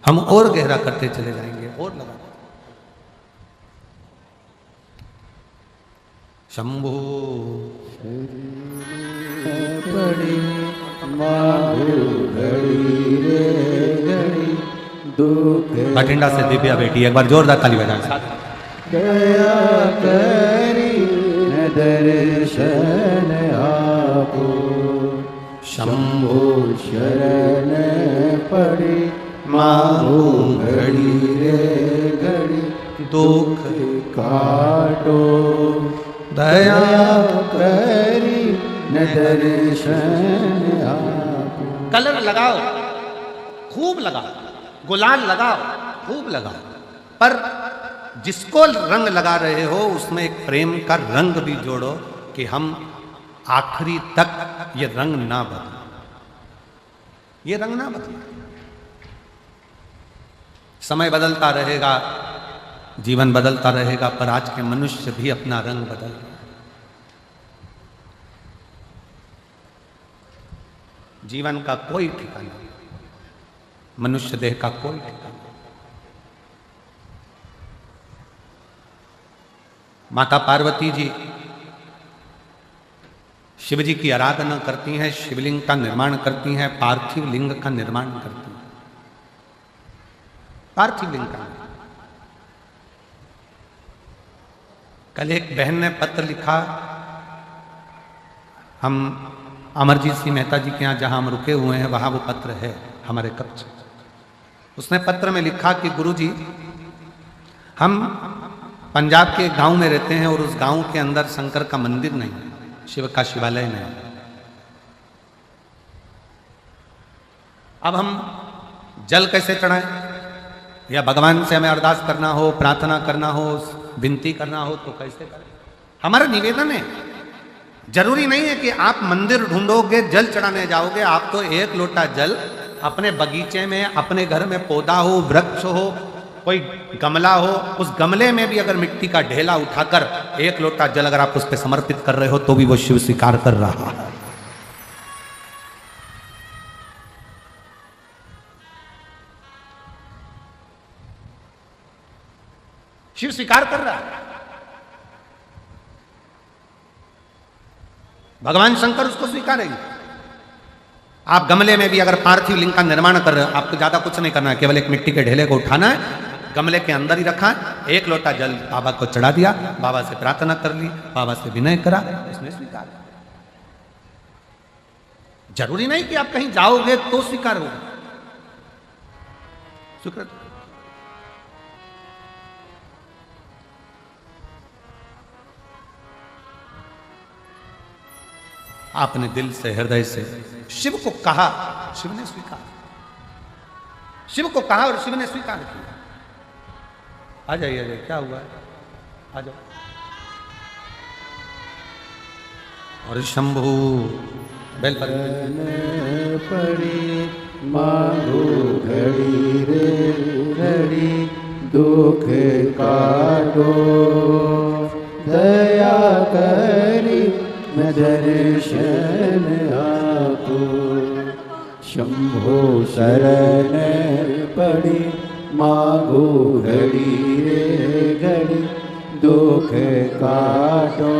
हम और गहरा करते चले जाएंगे, और लगा शंभु पड़ी माहू घड़ी रे घड़ी दुख बठिंडा से दिव्या बेटी, एक बार जोरदार ताली बजाएं। दया करी न दर्शन आपो, शंभो शरण पड़ी माहू घड़ी रे घड़ी दुख काटो, दया करी न दर्शन आपो। कलर लगाओ, खूब लगाओ, गुलाल लगाओ, खूब लगाओ, पर जिसको रंग लगा रहे हो उसमें एक प्रेम का रंग भी जोड़ो कि हम आखिरी तक ये रंग ना बदले, ये रंग ना बदले। समय बदलता रहेगा, जीवन बदलता रहेगा, पर आज के मनुष्य भी अपना रंग बदल रहे हैं। जीवन का कोई ठिकाना नहीं, मनुष्य देह का कोई ठिकाना नहीं। माता पार्वती जी शिव जी की आराधना करती हैं, शिवलिंग का निर्माण करती हैं, पार्थिव लिंग का निर्माण करती हैं, पार्थिव लिंग का। कल एक बहन ने पत्र लिखा, हम अमरजीत सिंह मेहता जी के यहाँ जहाँ हम रुके हुए हैं वहाँ वो पत्र है हमारे कक्ष। उसने पत्र में लिखा कि गुरुजी, हम पंजाब के गांव में रहते हैं और उस गांव के अंदर शंकर का मंदिर नहीं है, शिव का शिवालय नहीं। अब हम जल कैसे चढ़ाएं, या भगवान से हमें अरदास करना हो, प्रार्थना करना हो, विनती करना हो तो कैसे करें? हमारा निवेदन है, जरूरी नहीं है कि आप मंदिर ढूंढोगे, जल चढ़ाने जाओगे। आप तो एक लोटा जल अपने बगीचे में, अपने घर में पौधा हो, वृक्ष हो, कोई गमला हो, उस गमले में भी अगर मिट्टी का ढेला उठाकर एक लोटा जल अगर आप उस पर समर्पित कर रहे हो तो भी वो शिव स्वीकार कर रहा है। शिव स्वीकार कर रहा है। भगवान शंकर उसको स्वीकारेंगे। आप गमले में भी अगर पार्थिव लिंग का निर्माण कर रहे हो, आपको ज्यादा कुछ नहीं करना है, केवल एक मिट्टी के ढेले को उठाना है, गमले के अंदर ही रखा, एक लोटा जल बाबा को चढ़ा दिया, बाबा से प्रार्थना कर ली, बाबा से विनय करा, उसने स्वीकार। जरूरी नहीं कि आप कहीं जाओगे तो स्वीकार होगा। स्वीकार आपने दिल से, हृदय से शिव को कहा, शिव ने स्वीकार। शिव को कहा और शिव ने स्वीकार किया। आ जाइए, आ जाइए, क्या हुआ है, आ जाओ। और शंभू बेल पर पड़ी मांगो घड़ी रे घड़ी, दुख काटो दया करी मैं दर्शन आपको। शंभो शरण पड़ी मांगो घड़ी रे घड़ी, दुख काटो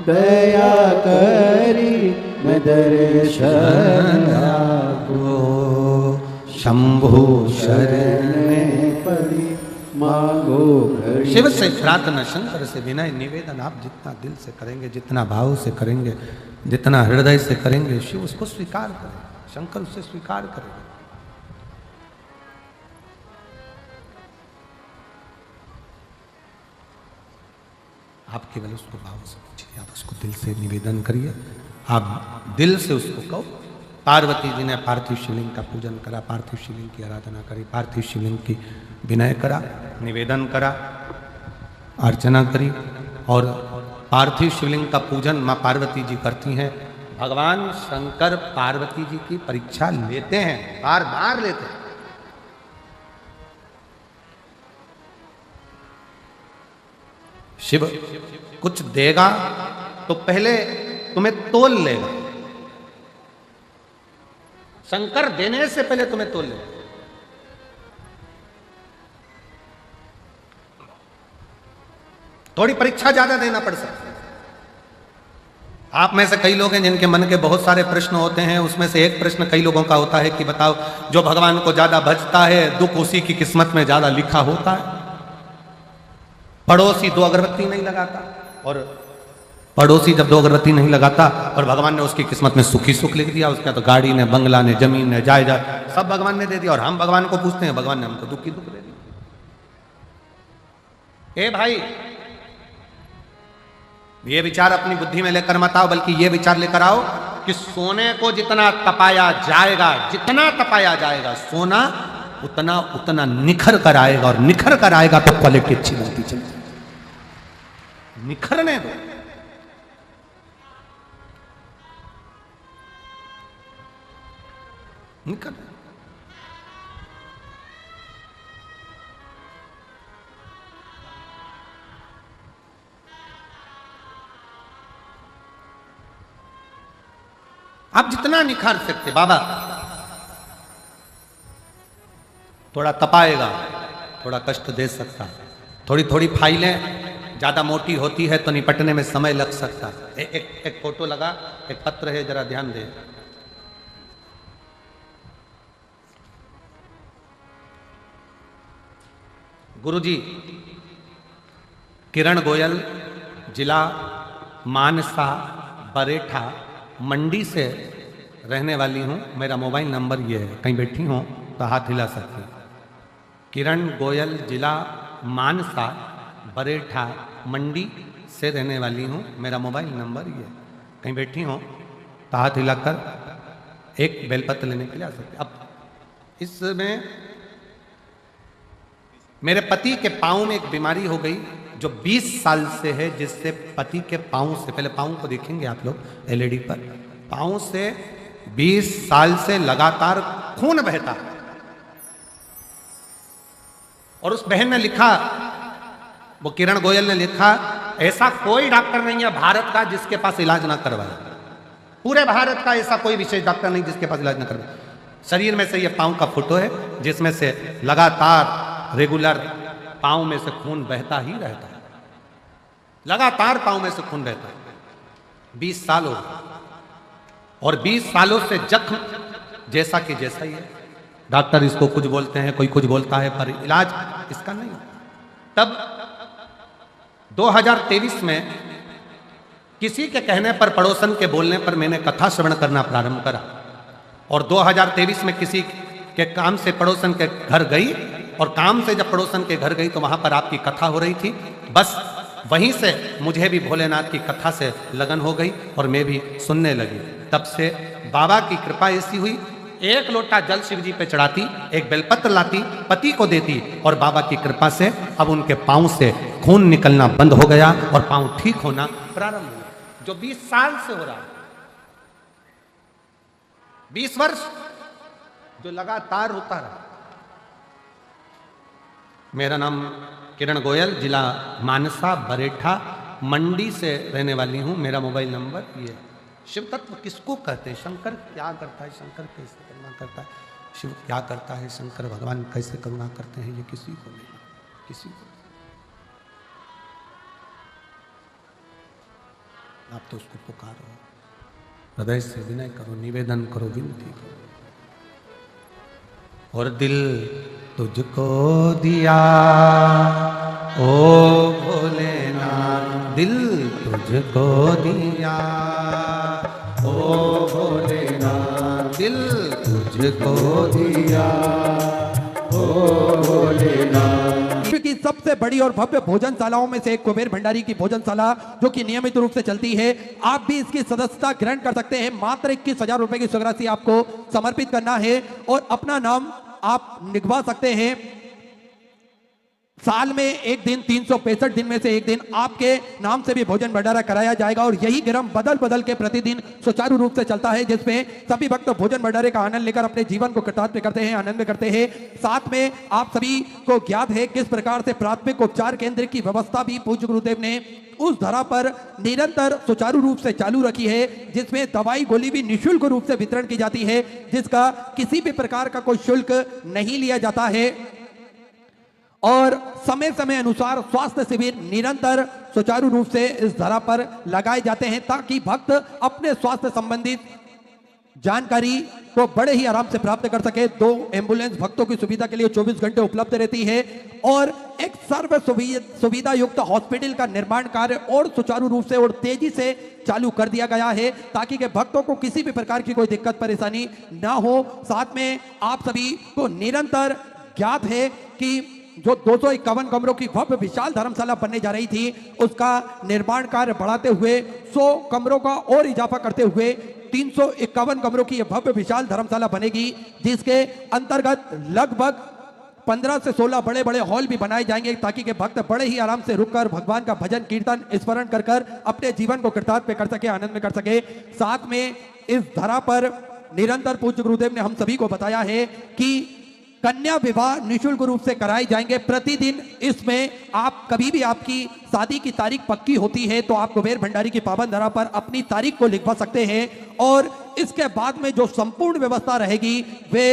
दया करी मैं दर्शन आपको। शंभु शरण पड़ी मांगो घड़ी। शिव से प्रार्थना, शंकर से विनय निवेदन आप जितना दिल से करेंगे, जितना भाव से करेंगे, जितना हृदय से करेंगे, शिव उसको स्वीकार करेंगे, शंकर उसे स्वीकार करेंगे। आप केवल उसको भाव से पूछिए, आप उसको दिल से निवेदन करिए, आप दिल से उसको कहो। पार्वती जी ने पार्थिव शिवलिंग का पूजन करा, पार्थिव शिवलिंग की आराधना करी, पार्थिव शिवलिंग की विनय करा, निवेदन करा, अर्चना करी। और पार्थिव शिवलिंग का पूजन माँ पार्वती जी करती हैं। भगवान शंकर पार्वती जी की परीक्षा लेते हैं, बार बार लेते हैं। शिव कुछ देगा तो पहले तुम्हें तोल लेगा, शंकर देने से पहले तुम्हें तोल लेगा। थोड़ी परीक्षा ज्यादा देना पड़ सकता है। आप में से कई लोग हैं जिनके मन के बहुत सारे प्रश्न होते हैं, उसमें से एक प्रश्न कई लोगों का होता है कि बताओ, जो भगवान को ज्यादा भजता है दुख उसी की किस्मत में ज्यादा लिखा होता है। पड़ोसी 2 अगरबत्ती नहीं लगाता, और पड़ोसी जब 2 अगरबत्ती नहीं लगाता और भगवान ने उसकी किस्मत में सुखी सुख लिख दिया, उसका तो गाड़ी ने, बंगला ने, जमीन ने, जायदाद सब भगवान ने दे दिया, और हम भगवान को पूछते हैं, भगवान ने हमको दुख की दुख दे दिया। ए भाई, ये विचार अपनी बुद्धि में लेकर मत आओ, बल्कि ये विचार लेकर आओ कि सोने को जितना तपाया जाएगा, जितना तपाया जाएगा, सोना उतना उतना निखर कर आएगा, और निखर कर आएगा तो क्वालिटी अच्छी बनती चलती। निखरने दो। निखर आप जितना निखार सकते। बाबा थोड़ा तपाएगा, थोड़ा कष्ट दे सकता, थोड़ी थोड़ी फाइलें ज्यादा मोटी होती है तो निपटने में समय लग सकता। एक फोटो लगा, एक पत्र है, जरा ध्यान दे। गुरुजी किरण गोयल, जिला मानसा बरेठा मंडी से रहने वाली हूँ। मेरा मोबाइल नंबर ये है, कहीं बैठी हूँ तो हाथ हिला सकती। किरण गोयल, जिला मानसा बरेठा मंडी से रहने वाली हूँ। मेरा मोबाइल नंबर ये है, कहीं बैठी हूँ तो हाथ हिलाकर एक बेलपत्र लेने के लिए आ सकते। अब इसमें मेरे पति के पाँव में एक बीमारी हो गई जो 20 साल से है, जिससे पति के पाँव से, पहले पाँव को देखेंगे आप लोग एलईडी पर, पाँव से 20 साल से लगातार खून बहता। और उस बहन ने लिखा, वो किरण गोयल ने लिखा, ऐसा कोई डॉक्टर नहीं है भारत का जिसके पास इलाज ना करवाए। पूरे भारत का ऐसा कोई विशेष डॉक्टर नहीं जिसके पास इलाज ना करवाए। शरीर में से ये पाँव का फोटो है जिसमें से लगातार रेगुलर पाँव में से खून बहता ही रहता है, लगातार पाँव में से खून बहता है। 20 साल हो गए और 20 सालों से जख्म जैसा कि जैसा ही है। डॉक्टर इसको कुछ बोलते हैं, कोई कुछ बोलता है, पर इलाज इसका नहीं। तब 2023 में किसी के कहने पर, पड़ोसन के बोलने पर मैंने कथा श्रवण करना प्रारंभ करा। और 2023 में किसी के काम से पड़ोसन के घर गई, और काम से जब पड़ोसन के घर गई तो वहां पर आपकी कथा हो रही थी। बस वहीं से मुझे भी भोलेनाथ की कथा से लगन हो गई और मैं भी सुनने लगी। तब से बाबा की कृपा ऐसी हुई, एक लोटा जल शिव जी पे चढ़ाती, एक बेलपत्र लाती, पति को देती, और बाबा की कृपा से अब उनके पांव से खून निकलना बंद हो गया और पांव ठीक होना प्रारंभ हुआ। जो 20 साल से हो रहा है, 20 वर्ष जो लगातार होता रहा। मेरा नाम किरण गोयल, जिला मानसा बरेठा मंडी से रहने वाली हूँ। मेरा मोबाइल नंबर ये। शिव तत्व किसको कहते हैं? शंकर क्या करता है, शंकर कैसे करुणा करता है, शिव क्या करता है, शंकर भगवान कैसे करुणा करते हैं, ये किसी को नहीं, किसी को। आप तो उसको पुकारो, हृदय से विनय करो, निवेदन करो, विनती करो। और दिल तुझको दिया ओ भोलेनाथ, दिल तुझको दिया ओ भोलेनाथ, दिल तुझको दिया ओ भोलेनाथ। की सबसे बड़ी और भव्य भोजनशालाओं में से एक कुबेर भंडारी की भोजनशाला, जो कि नियमित रूप से चलती है। आप भी इसकी सदस्यता ग्रहण कर सकते हैं। मात्र 21,000 रुपए की राशि आपको समर्पित करना है और अपना नाम आप लिखवा सकते हैं। साल में एक दिन, 365 दिन में से एक दिन आपके नाम से भी भोजन भंडारा कराया जाएगा और यही क्रम बदल बदल के प्रतिदिन सुचारू रूप से चलता है, जिसमें सभी भक्त भोजन भंडारे का आनंद लेकर अपने जीवन को कृतार्थ करते हैं, आनंद करते हैं। साथ में आप सभी को ज्ञात है किस प्रकार से प्राथमिक उपचार केंद्र की व्यवस्था भी पूज्य गुरुदेव ने उस धरा पर निरंतर सुचारू रूप से चालू रखी है, जिसमें दवाई गोली भी निःशुल्क रूप से वितरण की जाती है, जिसका किसी भी प्रकार का कोई शुल्क नहीं लिया जाता है। और समय समय अनुसार स्वास्थ्य शिविर निरंतर सुचारू रूप से इस धरा पर लगाए जाते हैं, ताकि भक्त अपने स्वास्थ्य संबंधित जानकारी को बड़े ही आराम से प्राप्त कर सके। 2 एम्बुलेंस भक्तों की सुविधा के लिए 24 घंटे उपलब्ध रहती है और एक सर्व सुविधा युक्त हॉस्पिटल का निर्माण कार्य और सुचारू रूप से और तेजी से चालू कर दिया गया है, ताकि के भक्तों को किसी भी प्रकार की कोई दिक्कत परेशानी ना हो। साथ में आप सभी को निरंतर ज्ञात है कि जो 251 कमरों की भव्य विशाल धर्मशाला बनने जा रही थी, उसका निर्माण कार्य बढ़ाते हुए 100 कमरों का और इजाफा करते हुए 351 कमरों की यह भव्य विशाल धर्मशाला बनेगी, जिसके अंतर्गत लगभग 15 से 16 बड़े बड़े हॉल भी बनाए जाएंगे, ताकि के भक्त बड़े ही आराम से रुककर भगवान का भजन कीर्तन स्मरण कर कर अपने जीवन को कृतार्थ कर सके, आनंद में कर सके। साथ में इस धरा पर निरंतर पूज्य गुरुदेव ने हम सभी को बताया है कि कन्या विवाह निःशुल्क रूप से कराए जाएंगे प्रतिदिन। इसमें आप कभी भी आपकी शादी की तारीख पक्की होती है तो आप कुबेर भंडारी की पावन धरा पर अपनी तारीख को लिखवा सकते हैं, और इसके बाद में जो संपूर्ण व्यवस्था रहेगी वे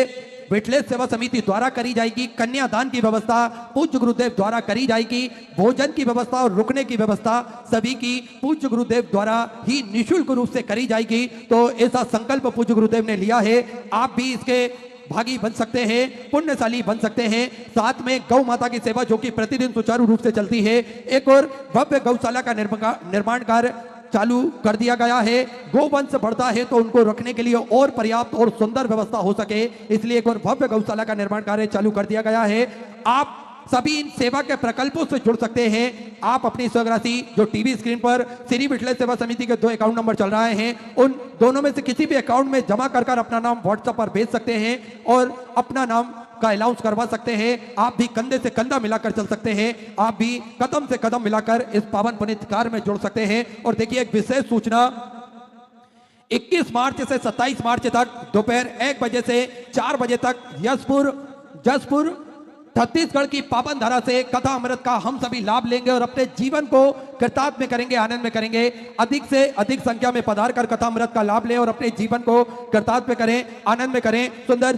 विठलेश सेवा समिति द्वारा करी जाएगी। कन्यादान की व्यवस्था पूज्य गुरुदेव द्वारा करी जाएगी। भोजन की व्यवस्था और रुकने की व्यवस्था सभी की पूज्य गुरुदेव द्वारा ही निःशुल्क रूप से करी जाएगी। तो ऐसा संकल्प पूज्य गुरुदेव ने लिया है। आप भी इसके भागी बन सकते हैं, पुण्यशाली बन सकते हैं। साथ में गौ माता की सेवा जो कि प्रतिदिन सुचारू रूप से चलती है। एक और भव्य गौशाला का निर्माण कार्य चालू कर दिया गया है। गोवंश बढ़ता है तो उनको रखने के लिए और पर्याप्त और सुंदर व्यवस्था हो सके, इसलिए एक और भव्य गौशाला का निर्माण कार्य चालू कर दिया गया है। आप सभी इन सेवा के प्रकल्पों से जुड़ सकते हैं। आप अपनी स्वराशि जो टीवी स्क्रीन पर श्री विठल सेवा समिति के 2 अकाउंट नंबर चल रहे हैं, उन दोनों में से किसी भी अकाउंट में जमा कर अपना नाम व्हाट्सएप पर भेज सकते हैं और अपना नाम का अनाउंस करवा सकते हैं। आप भी कंधे से कंधा मिलाकर चल सकते हैं, आप भी कदम से कदम मिलाकर इस पावन पुनीत कार्य में जुड़ सकते हैं। और देखिए एक विशेष सूचना, 21 मार्च से 27 मार्च तक दोपहर 1 बजे से 4 बजे तक जसपुर छत्तीसगढ़ की पावन धारा से कथा अमृत का हम सभी लाभ लेंगे और अपने जीवन को कृतार्थ में करेंगे, आनंद में करेंगे। अधिक से अधिक संख्या में पधार कर कथा अमृत का लाभ लें और अपने जीवन को कृतार्थ में करें, आनंद में करें। सुंदर